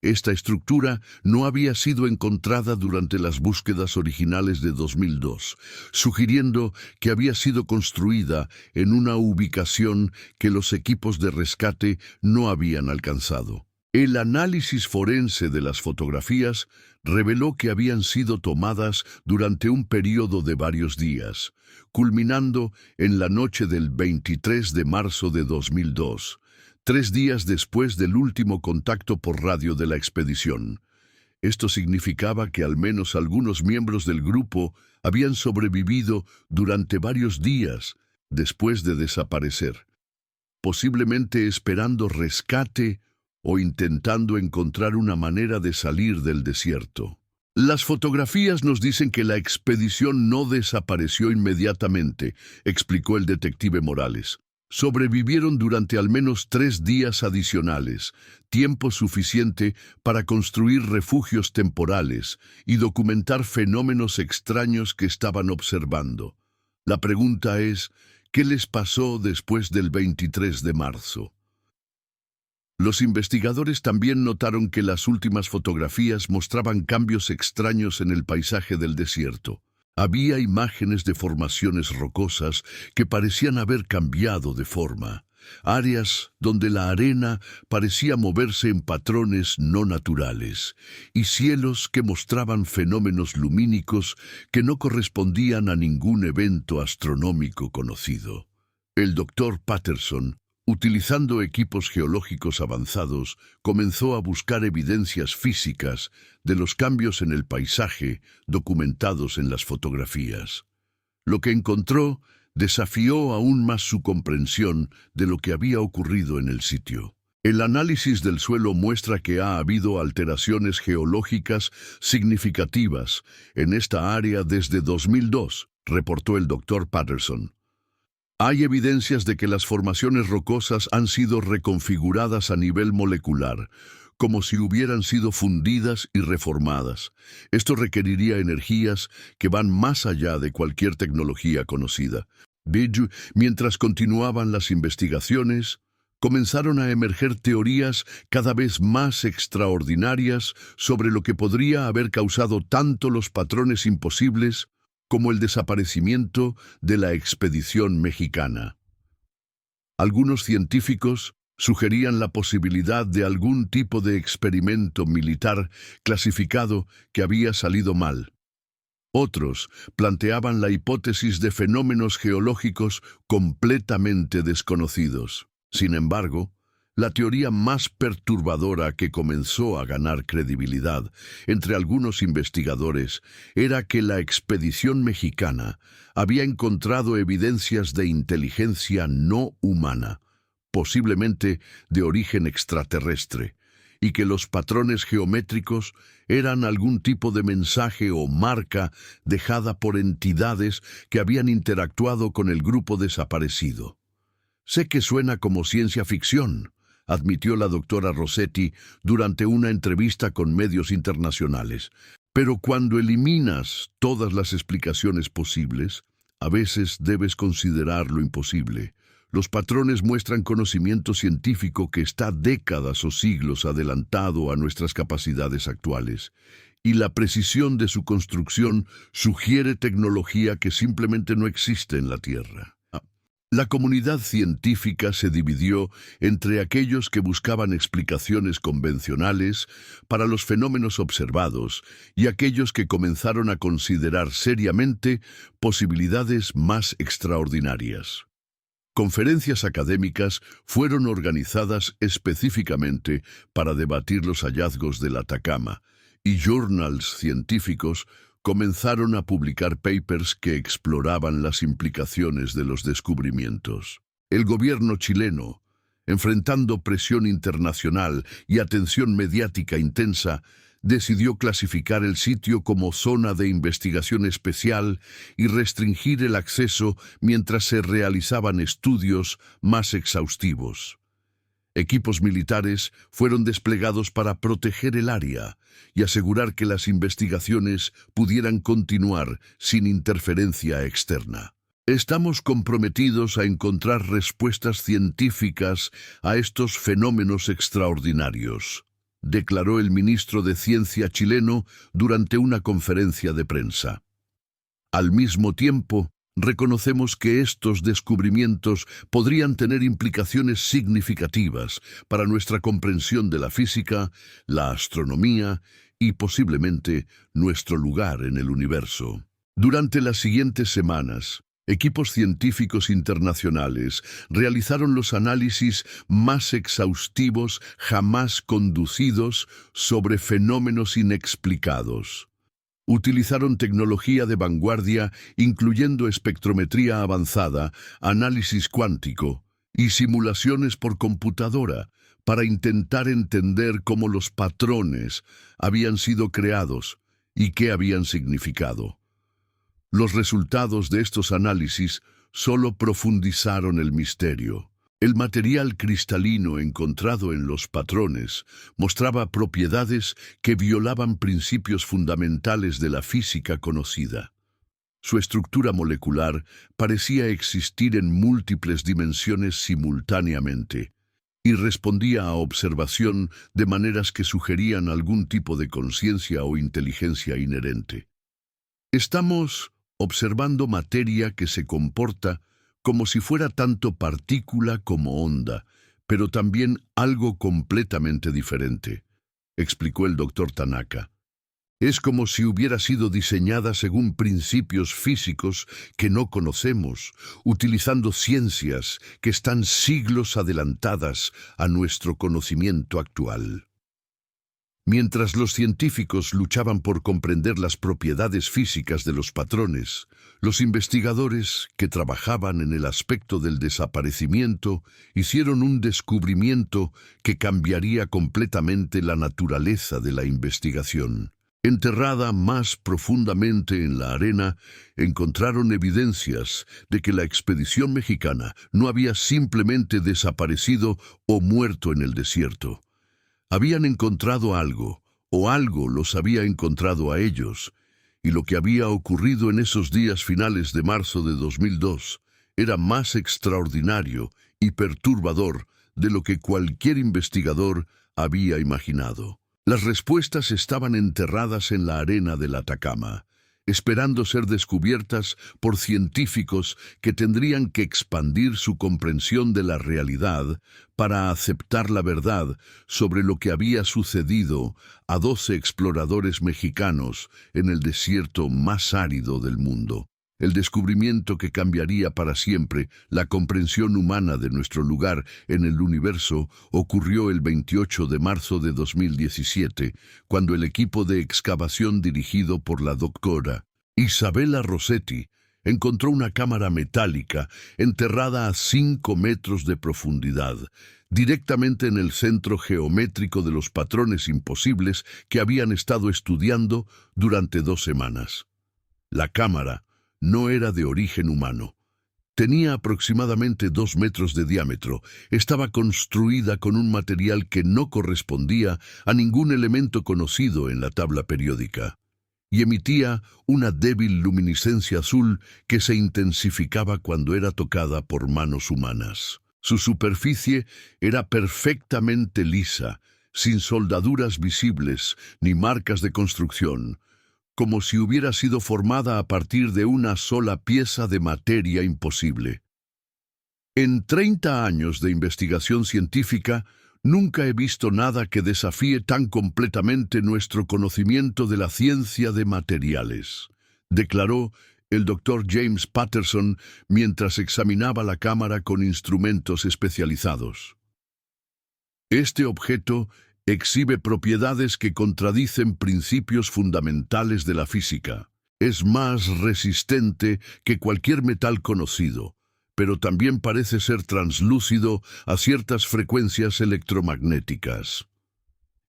Esta estructura no había sido encontrada durante las búsquedas originales de 2002, sugiriendo que había sido construida en una ubicación que los equipos de rescate no habían alcanzado. El análisis forense de las fotografías reveló que habían sido tomadas durante un periodo de varios días, culminando en la noche del 23 de marzo de 2002, 3 días después del último contacto por radio de la expedición. Esto significaba que al menos algunos miembros del grupo habían sobrevivido durante varios días después de desaparecer, posiblemente esperando rescate o intentando encontrar una manera de salir del desierto. Las fotografías nos dicen que la expedición no desapareció inmediatamente, explicó el detective Morales. Sobrevivieron durante al menos 3 días adicionales, tiempo suficiente para construir refugios temporales y documentar fenómenos extraños que estaban observando. La pregunta es, ¿qué les pasó después del 23 de marzo? Los investigadores también notaron que las últimas fotografías mostraban cambios extraños en el paisaje del desierto. Había imágenes de formaciones rocosas que parecían haber cambiado de forma, áreas donde la arena parecía moverse en patrones no naturales, y cielos que mostraban fenómenos lumínicos que no correspondían a ningún evento astronómico conocido. El doctor Patterson, Utilizando equipos geológicos avanzados, comenzó a buscar evidencias físicas de los cambios en el paisaje documentados en las fotografías. Lo que encontró desafió aún más su comprensión de lo que había ocurrido en el sitio. El análisis del suelo muestra que ha habido alteraciones geológicas significativas en esta área desde 2002, reportó el Dr. Patterson. Hay evidencias de que las formaciones rocosas han sido reconfiguradas a nivel molecular, como si hubieran sido fundidas y reformadas. Esto requeriría energías que van más allá de cualquier tecnología conocida. Mientras continuaban las investigaciones, comenzaron a emerger teorías cada vez más extraordinarias sobre lo que podría haber causado tanto los patrones imposibles como el desaparecimiento de la expedición mexicana. Algunos científicos sugerían la posibilidad de algún tipo de experimento militar clasificado que había salido mal. Otros planteaban la hipótesis de fenómenos geológicos completamente desconocidos. Sin embargo, la teoría más perturbadora que comenzó a ganar credibilidad entre algunos investigadores era que la expedición mexicana había encontrado evidencias de inteligencia no humana, posiblemente de origen extraterrestre, y que los patrones geométricos eran algún tipo de mensaje o marca dejada por entidades que habían interactuado con el grupo desaparecido. Sé que suena como ciencia ficción, admitió la doctora Rossetti durante una entrevista con medios internacionales. Pero cuando eliminas todas las explicaciones posibles, a veces debes considerar lo imposible. Los patrones muestran conocimiento científico que está décadas o siglos adelantado a nuestras capacidades actuales, y la precisión de su construcción sugiere tecnología que simplemente no existe en la Tierra. La comunidad científica se dividió entre aquellos que buscaban explicaciones convencionales para los fenómenos observados y aquellos que comenzaron a considerar seriamente posibilidades más extraordinarias. Conferencias académicas fueron organizadas específicamente para debatir los hallazgos del Atacama, y journals científicos comenzaron a publicar papers que exploraban las implicaciones de los descubrimientos. El gobierno chileno, enfrentando presión internacional y atención mediática intensa, decidió clasificar el sitio como zona de investigación especial y restringir el acceso mientras se realizaban estudios más exhaustivos. Equipos militares fueron desplegados para proteger el área y asegurar que las investigaciones pudieran continuar sin interferencia externa. Estamos comprometidos a encontrar respuestas científicas a estos fenómenos extraordinarios, declaró el ministro de Ciencia chileno durante una conferencia de prensa. Al mismo tiempo, reconocemos que estos descubrimientos podrían tener implicaciones significativas para nuestra comprensión de la física, la astronomía y posiblemente nuestro lugar en el universo. Durante las siguientes semanas, equipos científicos internacionales realizaron los análisis más exhaustivos jamás conducidos sobre fenómenos inexplicados. Utilizaron tecnología de vanguardia, incluyendo espectrometría avanzada, análisis cuántico y simulaciones por computadora, para intentar entender cómo los patrones habían sido creados y qué habían significado. Los resultados de estos análisis solo profundizaron el misterio. El material cristalino encontrado en los patrones mostraba propiedades que violaban principios fundamentales de la física conocida. Su estructura molecular parecía existir en múltiples dimensiones simultáneamente y respondía a observación de maneras que sugerían algún tipo de conciencia o inteligencia inherente. Estamos observando materia que se comporta como si fuera tanto partícula como onda, pero también algo completamente diferente, explicó el Dr. Tanaka. Es como si hubiera sido diseñada según principios físicos que no conocemos, utilizando ciencias que están siglos adelantadas a nuestro conocimiento actual. Mientras los científicos luchaban por comprender las propiedades físicas de los patrones, los investigadores que trabajaban en el aspecto del desaparecimiento hicieron un descubrimiento que cambiaría completamente la naturaleza de la investigación. Enterrada más profundamente en la arena, encontraron evidencias de que la expedición mexicana no había simplemente desaparecido o muerto en el desierto. Habían encontrado algo, o algo los había encontrado a ellos, y lo que había ocurrido en esos días finales de marzo de 2002 era más extraordinario y perturbador de lo que cualquier investigador había imaginado. Las respuestas estaban enterradas en la arena del Atacama, esperando ser descubiertas por científicos que tendrían que expandir su comprensión de la realidad para aceptar la verdad sobre lo que había sucedido a 12 exploradores mexicanos en el desierto más árido del mundo. El descubrimiento que cambiaría para siempre la comprensión humana de nuestro lugar en el universo ocurrió el 28 de marzo de 2017, cuando el equipo de excavación dirigido por la doctora Isabella Rossetti encontró una cámara metálica enterrada a 5 metros de profundidad, directamente en el centro geométrico de los patrones imposibles que habían estado estudiando durante 2 semanas. La cámara no era de origen humano. Tenía aproximadamente 2 metros de diámetro, estaba construida con un material que no correspondía a ningún elemento conocido en la tabla periódica, y emitía una débil luminiscencia azul que se intensificaba cuando era tocada por manos humanas. Su superficie era perfectamente lisa, sin soldaduras visibles ni marcas de construcción, como si hubiera sido formada a partir de una sola pieza de materia imposible. En 30 años de investigación científica, nunca he visto nada que desafíe tan completamente nuestro conocimiento de la ciencia de materiales, declaró el Dr. James Patterson mientras examinaba la cámara con instrumentos especializados. Este objeto exhibe propiedades que contradicen principios fundamentales de la física. Es más resistente que cualquier metal conocido, pero también parece ser translúcido a ciertas frecuencias electromagnéticas.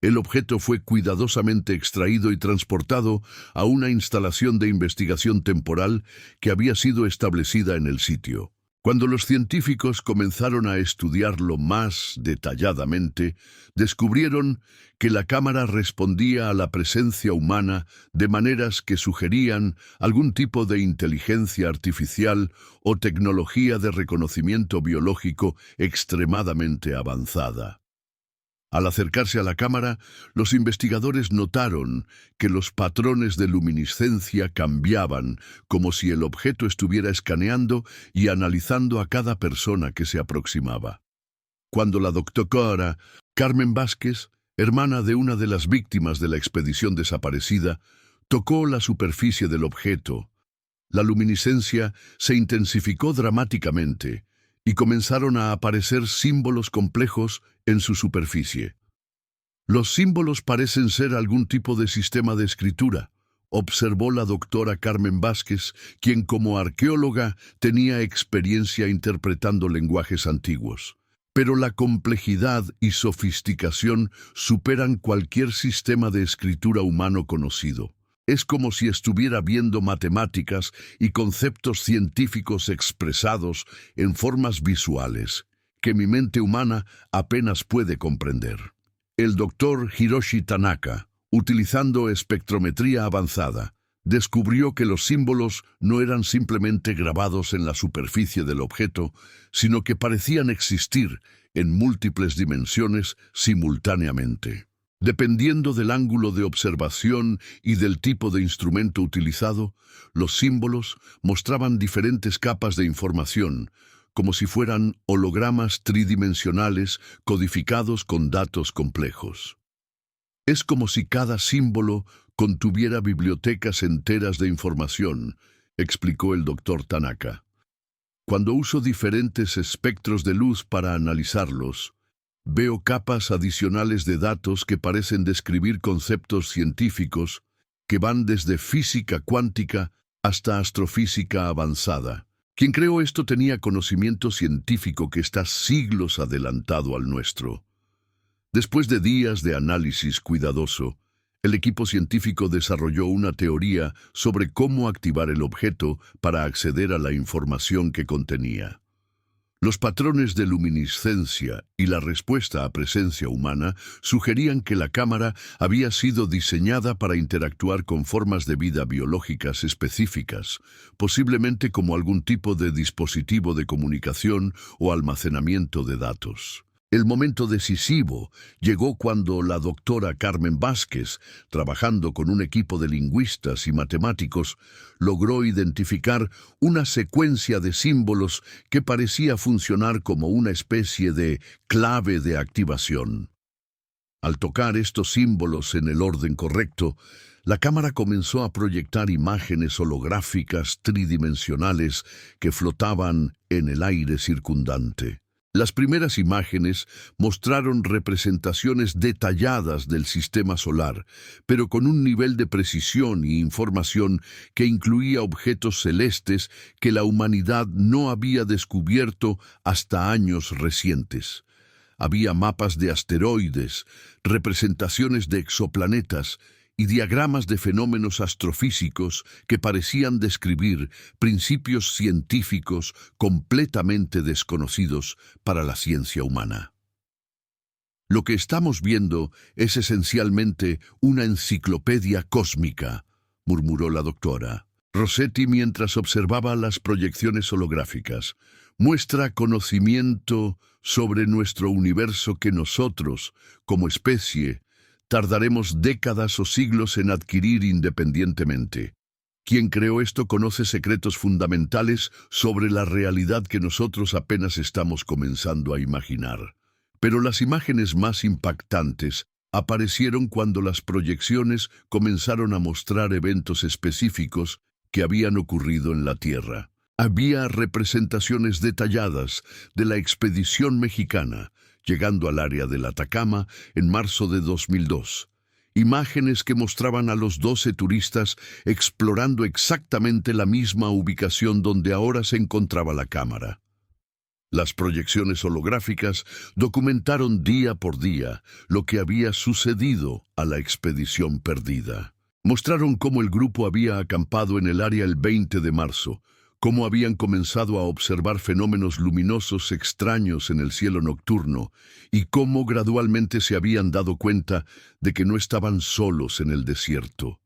El objeto fue cuidadosamente extraído y transportado a una instalación de investigación temporal que había sido establecida en el sitio. Cuando los científicos comenzaron a estudiarlo más detalladamente, descubrieron que la cámara respondía a la presencia humana de maneras que sugerían algún tipo de inteligencia artificial o tecnología de reconocimiento biológico extremadamente avanzada. Al acercarse a la cámara, los investigadores notaron que los patrones de luminiscencia cambiaban, como si el objeto estuviera escaneando y analizando a cada persona que se aproximaba. Cuando la doctora Carmen Vázquez, hermana de una de las víctimas de la expedición desaparecida, tocó la superficie del objeto, la luminiscencia se intensificó dramáticamente y comenzaron a aparecer símbolos complejos en su superficie. Los símbolos parecen ser algún tipo de sistema de escritura, observó la doctora Carmen Vázquez, quien como arqueóloga tenía experiencia interpretando lenguajes antiguos. Pero la complejidad y sofisticación superan cualquier sistema de escritura humano conocido. Es como si estuviera viendo matemáticas y conceptos científicos expresados en formas visuales que mi mente humana apenas puede comprender. El doctor Hiroshi Tanaka, utilizando espectrometría avanzada, descubrió que los símbolos no eran simplemente grabados en la superficie del objeto, sino que parecían existir en múltiples dimensiones simultáneamente. Dependiendo del ángulo de observación y del tipo de instrumento utilizado, los símbolos mostraban diferentes capas de información, como si fueran hologramas tridimensionales codificados con datos complejos. Es como si cada símbolo contuviera bibliotecas enteras de información, explicó el doctor Tanaka. Cuando uso diferentes espectros de luz para analizarlos, veo capas adicionales de datos que parecen describir conceptos científicos que van desde física cuántica hasta astrofísica avanzada. Quien creó esto tenía conocimiento científico que está siglos adelantado al nuestro. Después de días de análisis cuidadoso, el equipo científico desarrolló una teoría sobre cómo activar el objeto para acceder a la información que contenía. Los patrones de luminiscencia y la respuesta a presencia humana sugerían que la cámara había sido diseñada para interactuar con formas de vida biológicas específicas, posiblemente como algún tipo de dispositivo de comunicación o almacenamiento de datos. El momento decisivo llegó cuando la doctora Carmen Vázquez, trabajando con un equipo de lingüistas y matemáticos, logró identificar una secuencia de símbolos que parecía funcionar como una especie de clave de activación. Al tocar estos símbolos en el orden correcto, la cámara comenzó a proyectar imágenes holográficas tridimensionales que flotaban en el aire circundante. Las primeras imágenes mostraron representaciones detalladas del sistema solar, pero con un nivel de precisión y información que incluía objetos celestes que la humanidad no había descubierto hasta años recientes. Había mapas de asteroides, representaciones de exoplanetas y diagramas de fenómenos astrofísicos que parecían describir principios científicos completamente desconocidos para la ciencia humana. Lo que estamos viendo es esencialmente una enciclopedia cósmica, murmuró la doctora Rossetti mientras observaba las proyecciones holográficas. Muestra conocimiento sobre nuestro universo que nosotros, como especie, tardaremos décadas o siglos en adquirir independientemente. Quien creó esto conoce secretos fundamentales sobre la realidad que nosotros apenas estamos comenzando a imaginar. Pero las imágenes más impactantes aparecieron cuando las proyecciones comenzaron a mostrar eventos específicos que habían ocurrido en la Tierra. Había representaciones detalladas de la expedición mexicana, llegando al área del Atacama en marzo de 2002. Imágenes que mostraban a los 12 turistas explorando exactamente la misma ubicación donde ahora se encontraba la cámara. Las proyecciones holográficas documentaron día por día lo que había sucedido a la expedición perdida. Mostraron cómo el grupo había acampado en el área el 20 de marzo, cómo habían comenzado a observar fenómenos luminosos extraños en el cielo nocturno y cómo gradualmente se habían dado cuenta de que no estaban solos en el desierto.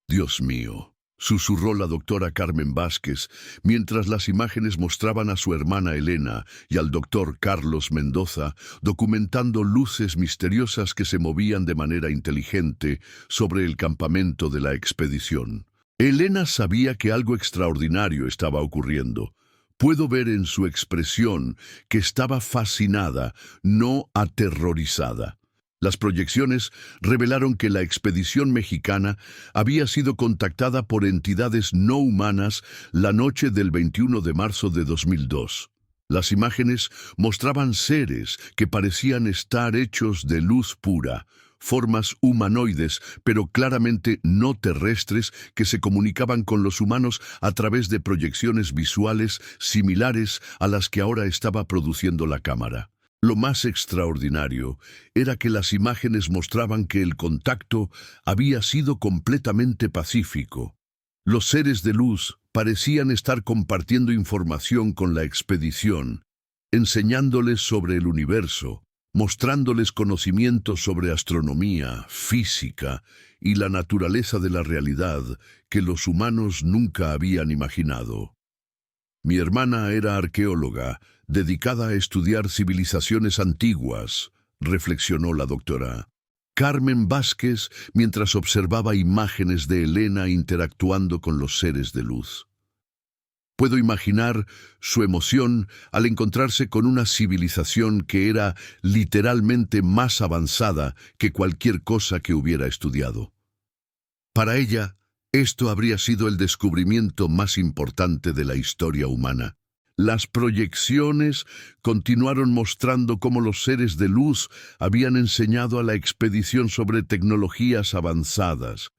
«Dios mío», susurró la doctora Carmen Vázquez, mientras las imágenes mostraban a su hermana Elena y al doctor Carlos Mendoza documentando luces misteriosas que se movían de manera inteligente sobre el campamento de la expedición. Elena sabía que algo extraordinario estaba ocurriendo. Puedo ver en su expresión que estaba fascinada, no aterrorizada. Las proyecciones revelaron que la expedición mexicana había sido contactada por entidades no humanas la noche del 21 de marzo de 2002. Las imágenes mostraban seres que parecían estar hechos de luz pura, formas humanoides, pero claramente no terrestres, que se comunicaban con los humanos a través de proyecciones visuales similares a las que ahora estaba produciendo la cámara. Lo más extraordinario era que las imágenes mostraban que el contacto había sido completamente pacífico. Los seres de luz parecían estar compartiendo información con la expedición, enseñándoles sobre el universo, mostrándoles conocimientos sobre astronomía, física y la naturaleza de la realidad que los humanos nunca habían imaginado. Mi hermana era arqueóloga, dedicada a estudiar civilizaciones antiguas, reflexionó la doctora Carmen Vázquez mientras observaba imágenes de Elena interactuando con los seres de luz. Puedo imaginar su emoción al encontrarse con una civilización que era literalmente más avanzada que cualquier cosa que hubiera estudiado. Para ella, esto habría sido el descubrimiento más importante de la historia humana. Las proyecciones continuaron mostrando cómo los seres de luz habían enseñado a la expedición sobre tecnologías avanzadas,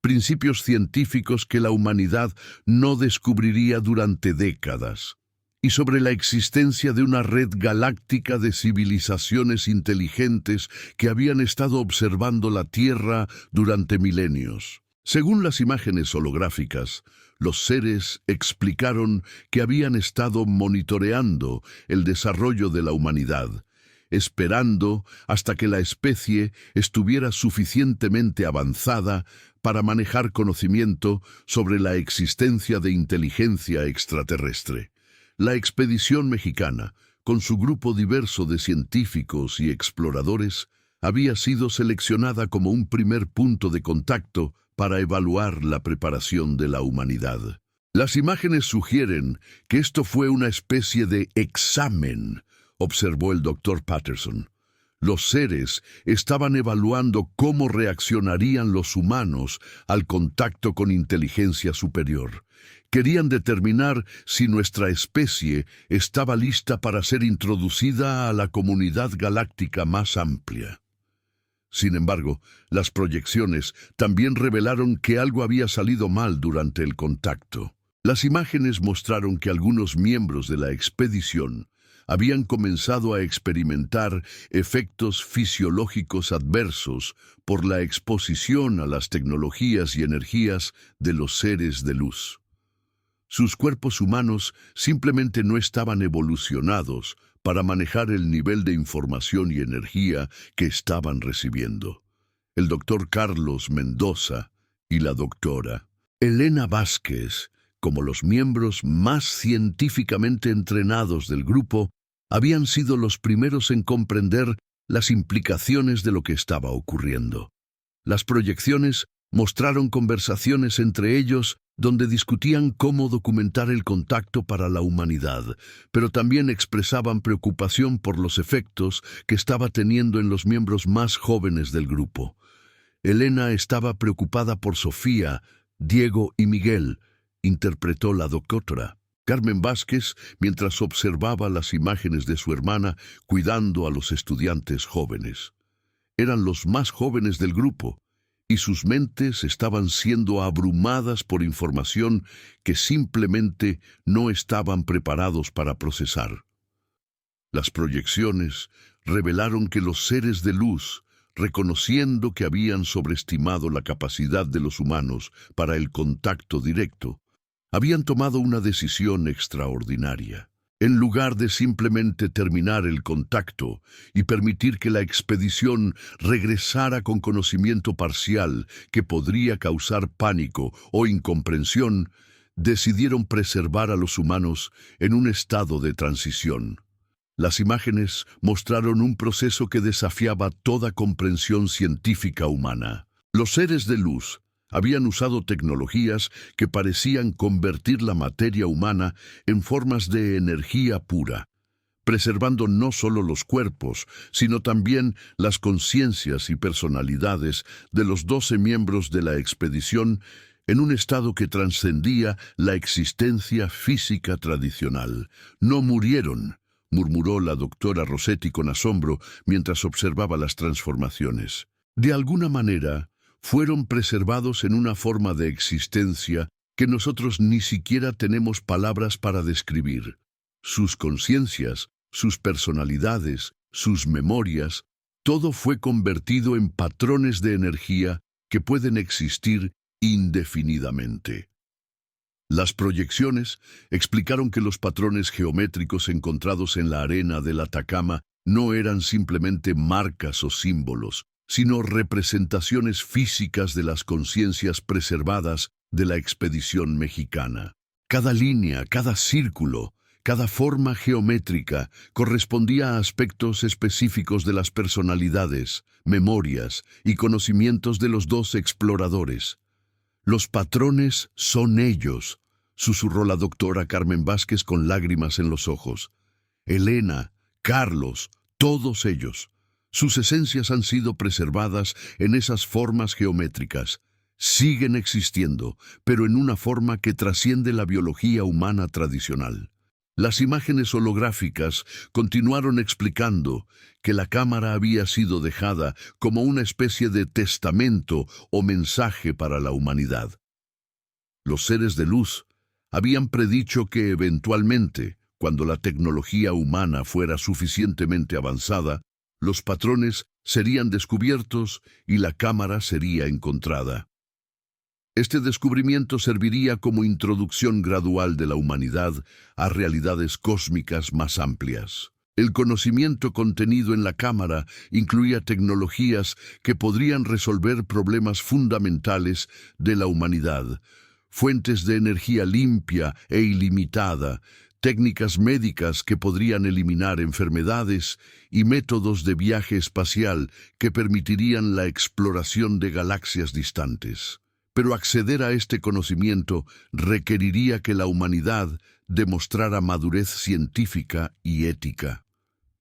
principios científicos que la humanidad no descubriría durante décadas, y sobre la existencia de una red galáctica de civilizaciones inteligentes que habían estado observando la Tierra durante milenios. Según las imágenes holográficas, los seres explicaron que habían estado monitoreando el desarrollo de la humanidad, esperando hasta que la especie estuviera suficientemente avanzada para manejar conocimiento sobre la existencia de inteligencia extraterrestre. La expedición mexicana, con su grupo diverso de científicos y exploradores, había sido seleccionada como un primer punto de contacto para evaluar la preparación de la humanidad. Las imágenes sugieren que esto fue una especie de examen, observó el Dr. Patterson. Los seres estaban evaluando cómo reaccionarían los humanos al contacto con inteligencia superior. Querían determinar si nuestra especie estaba lista para ser introducida a la comunidad galáctica más amplia. Sin embargo, las proyecciones también revelaron que algo había salido mal durante el contacto. Las imágenes mostraron que algunos miembros de la expedición habían comenzado a experimentar efectos fisiológicos adversos por la exposición a las tecnologías y energías de los seres de luz. Sus cuerpos humanos simplemente no estaban evolucionados para manejar el nivel de información y energía que estaban recibiendo. El doctor Carlos Mendoza y la doctora Elena Vázquez, como los miembros más científicamente entrenados del grupo, habían sido los primeros en comprender las implicaciones de lo que estaba ocurriendo. Las proyecciones mostraron conversaciones entre ellos donde discutían cómo documentar el contacto para la humanidad, pero también expresaban preocupación por los efectos que estaba teniendo en los miembros más jóvenes del grupo. Elena estaba preocupada por Sofía, Diego y Miguel, interpretó la doctora. Carmen Vázquez, mientras observaba las imágenes de su hermana cuidando a los estudiantes jóvenes. Eran los más jóvenes del grupo, y sus mentes estaban siendo abrumadas por información que simplemente no estaban preparados para procesar. Las proyecciones revelaron que los seres de luz, reconociendo que habían sobreestimado la capacidad de los humanos para el contacto directo, habían tomado una decisión extraordinaria. En lugar de simplemente terminar el contacto y permitir que la expedición regresara con conocimiento parcial que podría causar pánico o incomprensión, decidieron preservar a los humanos en un estado de transición. Las imágenes mostraron un proceso que desafiaba toda comprensión científica humana. Los seres de luz habían usado tecnologías que parecían convertir la materia humana en formas de energía pura, preservando no solo los cuerpos, sino también las conciencias y personalidades de los 12 miembros de la expedición en un estado que trascendía la existencia física tradicional. No murieron, murmuró la doctora Rossetti con asombro mientras observaba las transformaciones. De alguna manera, fueron preservados en una forma de existencia que nosotros ni siquiera tenemos palabras para describir. Sus conciencias, sus personalidades, sus memorias, todo fue convertido en patrones de energía que pueden existir indefinidamente. Las proyecciones explicaron que los patrones geométricos encontrados en la arena del Atacama no eran simplemente marcas o símbolos, sino representaciones físicas de las conciencias preservadas de la expedición mexicana. Cada línea, cada círculo, cada forma geométrica correspondía a aspectos específicos de las personalidades, memorias y conocimientos de los 2 exploradores. Los patrones son ellos, susurró la doctora Carmen Vázquez con lágrimas en los ojos. Elena, Carlos, todos ellos. Sus esencias han sido preservadas en esas formas geométricas, siguen existiendo, pero en una forma que trasciende la biología humana tradicional. Las imágenes holográficas continuaron explicando que la cámara había sido dejada como una especie de testamento o mensaje para la humanidad. Los seres de luz habían predicho que eventualmente, cuando la tecnología humana fuera suficientemente avanzada, los patrones serían descubiertos y la cámara sería encontrada. Este descubrimiento serviría como introducción gradual de la humanidad a realidades cósmicas más amplias. El conocimiento contenido en la cámara incluía tecnologías que podrían resolver problemas fundamentales de la humanidad, fuentes de energía limpia e ilimitada, técnicas médicas que podrían eliminar enfermedades y métodos de viaje espacial que permitirían la exploración de galaxias distantes. Pero acceder a este conocimiento requeriría que la humanidad demostrara madurez científica y ética.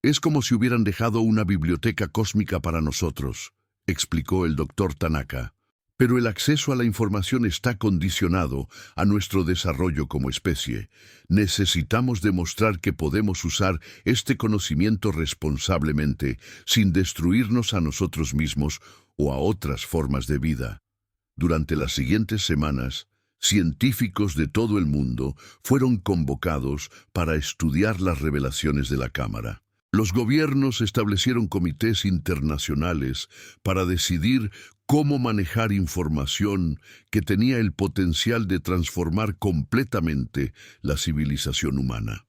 Es como si hubieran dejado una biblioteca cósmica para nosotros, explicó el doctor Tanaka. Pero el acceso a la información está condicionado a nuestro desarrollo como especie. Necesitamos demostrar que podemos usar este conocimiento responsablemente, sin destruirnos a nosotros mismos o a otras formas de vida. Durante las siguientes semanas, científicos de todo el mundo fueron convocados para estudiar las revelaciones de la cámara. Los gobiernos establecieron comités internacionales para decidir cómo manejar información que tenía el potencial de transformar completamente la civilización humana.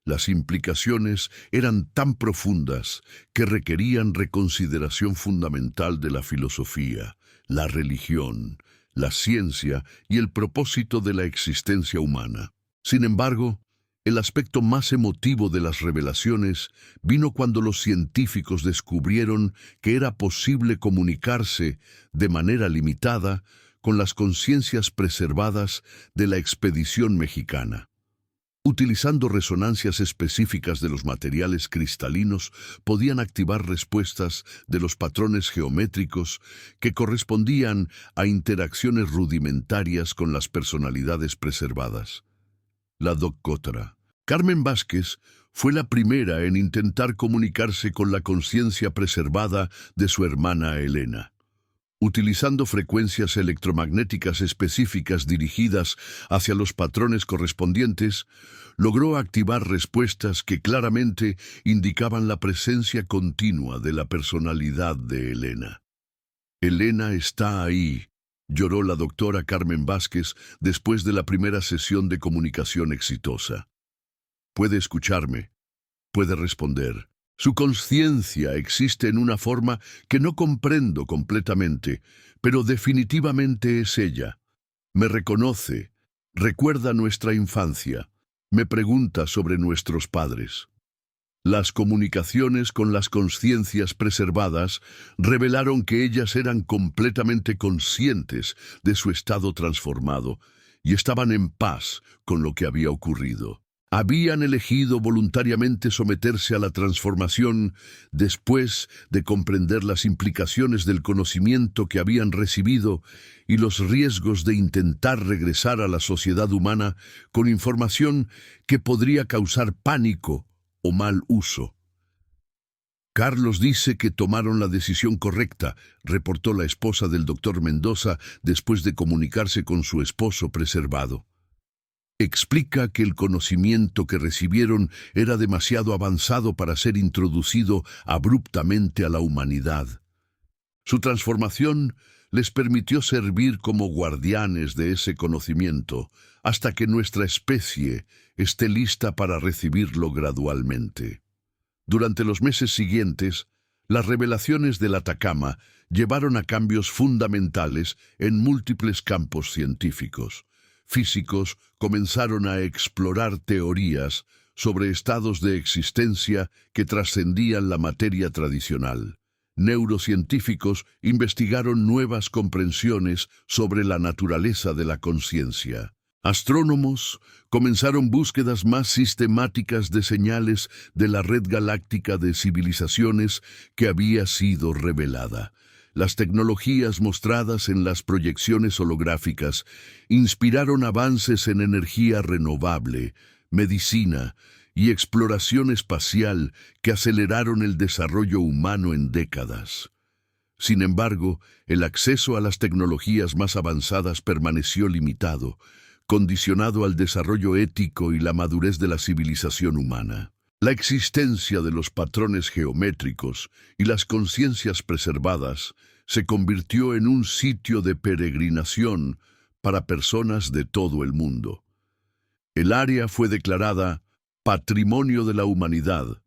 Las implicaciones eran tan profundas que requerían reconsideración fundamental de la filosofía, la religión, la ciencia y el propósito de la existencia humana. Sin embargo, el aspecto más emotivo de las revelaciones vino cuando los científicos descubrieron que era posible comunicarse de manera limitada con las conciencias preservadas de la expedición mexicana. Utilizando resonancias específicas de los materiales cristalinos, podían activar respuestas de los patrones geométricos que correspondían a interacciones rudimentarias con las personalidades preservadas. La doctora Carmen Vázquez fue la primera en intentar comunicarse con la conciencia preservada de su hermana Elena. Utilizando frecuencias electromagnéticas específicas dirigidas hacia los patrones correspondientes, logró activar respuestas que claramente indicaban la presencia continua de la personalidad de Elena. «Elena está ahí», lloró la doctora Carmen Vázquez después de la primera sesión de comunicación exitosa. «Puede escucharme, puede responder. Su conciencia existe en una forma que no comprendo completamente, pero definitivamente es ella. Me reconoce, recuerda nuestra infancia, me pregunta sobre nuestros padres». Las comunicaciones con las conciencias preservadas revelaron que ellas eran completamente conscientes de su estado transformado y estaban en paz con lo que había ocurrido. Habían elegido voluntariamente someterse a la transformación después de comprender las implicaciones del conocimiento que habían recibido y los riesgos de intentar regresar a la sociedad humana con información que podría causar pánico o mal uso. «Carlos dice que tomaron la decisión correcta», reportó la esposa del doctor Mendoza después de comunicarse con su esposo preservado. «Explica que el conocimiento que recibieron era demasiado avanzado para ser introducido abruptamente a la humanidad. Su transformación les permitió servir como guardianes de ese conocimiento hasta que nuestra especie esté lista para recibirlo gradualmente». Durante los meses siguientes, las revelaciones del Atacama llevaron a cambios fundamentales en múltiples campos científicos. Físicos comenzaron a explorar teorías sobre estados de existencia que trascendían la materia tradicional. Neurocientíficos investigaron nuevas comprensiones sobre la naturaleza de la conciencia. Astrónomos comenzaron búsquedas más sistemáticas de señales de la red galáctica de civilizaciones que había sido revelada. Las tecnologías mostradas en las proyecciones holográficas inspiraron avances en energía renovable, medicina y exploración espacial que aceleraron el desarrollo humano en décadas. Sin embargo, el acceso a las tecnologías más avanzadas permaneció limitado, condicionado al desarrollo ético y la madurez de la civilización humana. La existencia de los patrones geométricos y las conciencias preservadas se convirtió en un sitio de peregrinación para personas de todo el mundo. El área fue declarada Patrimonio de la Humanidad,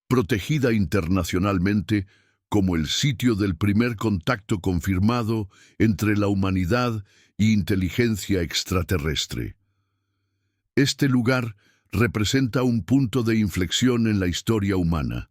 protegida internacionalmente como el sitio del primer contacto confirmado entre la humanidad y inteligencia extraterrestre. Este lugar representa un punto de inflexión en la historia humana,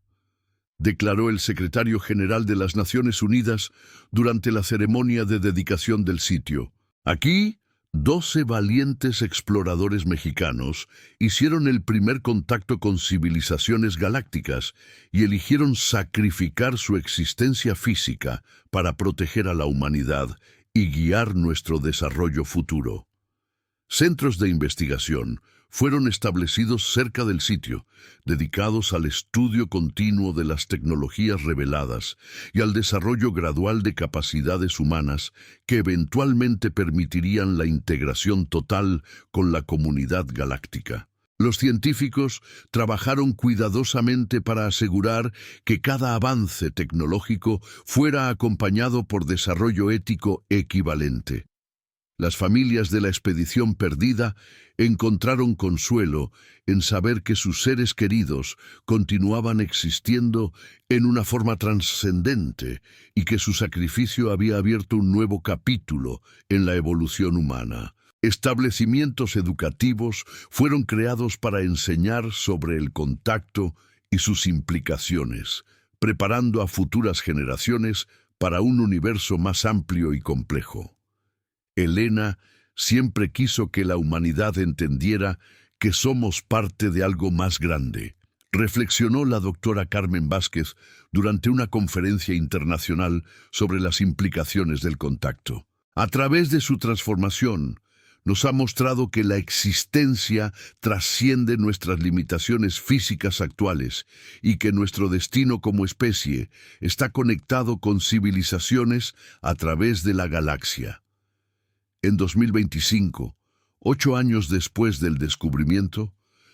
declaró el secretario general de las Naciones Unidas durante la ceremonia de dedicación del sitio. Aquí, 12 valientes exploradores mexicanos hicieron el primer contacto con civilizaciones galácticas y eligieron sacrificar su existencia física para proteger a la humanidad y guiar nuestro desarrollo futuro. Centros de investigación fueron establecidos cerca del sitio, dedicados al estudio continuo de las tecnologías reveladas y al desarrollo gradual de capacidades humanas que eventualmente permitirían la integración total con la comunidad galáctica. Los científicos trabajaron cuidadosamente para asegurar que cada avance tecnológico fuera acompañado por desarrollo ético equivalente. Las familias de la expedición perdida encontraron consuelo en saber que sus seres queridos continuaban existiendo en una forma trascendente y que su sacrificio había abierto un nuevo capítulo en la evolución humana. Establecimientos educativos fueron creados para enseñar sobre el contacto y sus implicaciones, preparando a futuras generaciones para un universo más amplio y complejo. Elena siempre quiso que la humanidad entendiera que somos parte de algo más grande, reflexionó la doctora Carmen Vázquez durante una conferencia internacional sobre las implicaciones del contacto. A través de su transformación, nos ha mostrado que la existencia trasciende nuestras limitaciones físicas actuales y que nuestro destino como especie está conectado con civilizaciones a través de la galaxia. En 2025, 8 años después del descubrimiento,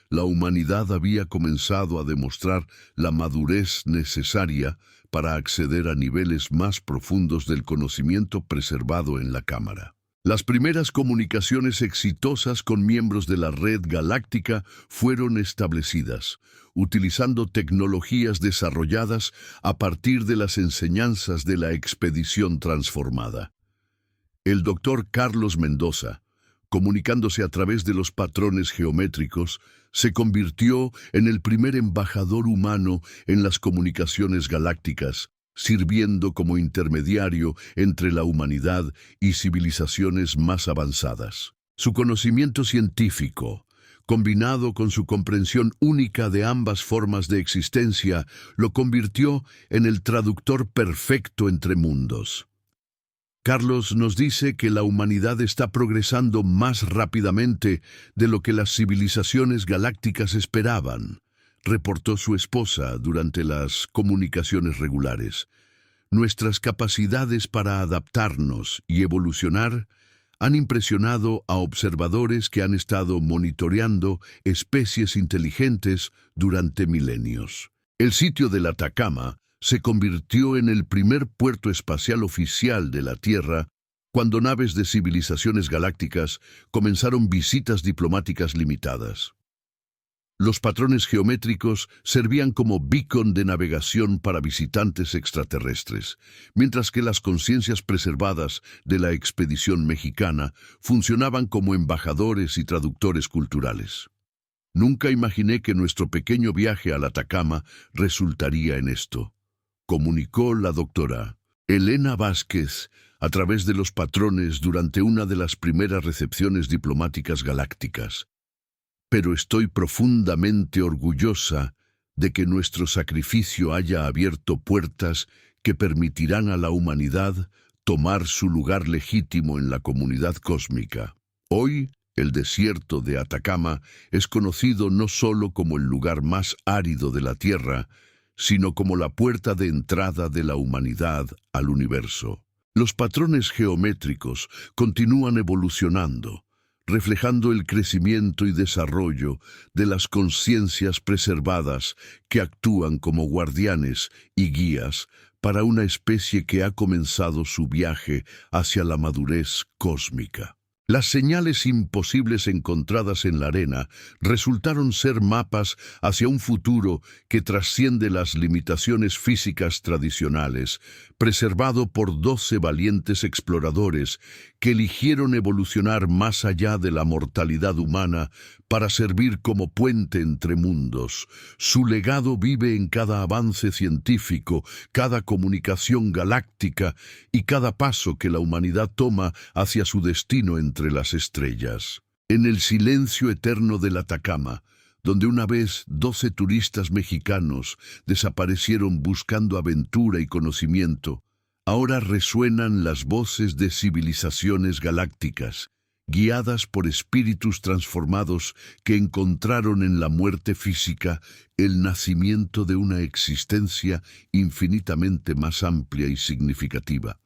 la humanidad había comenzado a demostrar la madurez necesaria para acceder a niveles más profundos del conocimiento preservado en la cámara. Las primeras comunicaciones exitosas con miembros de la red galáctica fueron establecidas, utilizando tecnologías desarrolladas a partir de las enseñanzas de la expedición transformada. El doctor Carlos Mendoza, comunicándose a través de los patrones geométricos, se convirtió en el primer embajador humano en las comunicaciones galácticas, sirviendo como intermediario entre la humanidad y civilizaciones más avanzadas. Su conocimiento científico, combinado con su comprensión única de ambas formas de existencia, lo convirtió en el traductor perfecto entre mundos. Carlos nos dice que la humanidad está progresando más rápidamente de lo que las civilizaciones galácticas esperaban, reportó su esposa durante las comunicaciones regulares. Nuestras capacidades para adaptarnos y evolucionar han impresionado a observadores que han estado monitoreando especies inteligentes durante milenios. El sitio del Atacama se convirtió en el primer puerto espacial oficial de la Tierra cuando naves de civilizaciones galácticas comenzaron visitas diplomáticas limitadas. Los patrones geométricos servían como beacon de navegación para visitantes extraterrestres, mientras que las conciencias preservadas de la expedición mexicana funcionaban como embajadores y traductores culturales. Nunca imaginé que nuestro pequeño viaje al Atacama resultaría en esto, comunicó la doctora Elena Vázquez a través de los patrones durante una de las primeras recepciones diplomáticas galácticas. Pero estoy profundamente orgullosa de que nuestro sacrificio haya abierto puertas que permitirán a la humanidad tomar su lugar legítimo en la comunidad cósmica. Hoy, el desierto de Atacama es conocido no solo como el lugar más árido de la Tierra, sino como la puerta de entrada de la humanidad al universo. Los patrones geométricos continúan evolucionando, reflejando el crecimiento y desarrollo de las conciencias preservadas que actúan como guardianes y guías para una especie que ha comenzado su viaje hacia la madurez cósmica. Las señales imposibles encontradas en la arena resultaron ser mapas hacia un futuro que trasciende las limitaciones físicas tradicionales, preservado por 12 valientes exploradores que eligieron evolucionar más allá de la mortalidad humana para servir como puente entre mundos. Su legado vive en cada avance científico, cada comunicación galáctica y cada paso que la humanidad toma hacia su destino entre las estrellas. En el silencio eterno del Atacama, donde una vez 12 turistas mexicanos desaparecieron buscando aventura y conocimiento, ahora resuenan las voces de civilizaciones galácticas, guiadas por espíritus transformados que encontraron en la muerte física el nacimiento de una existencia infinitamente más amplia y significativa.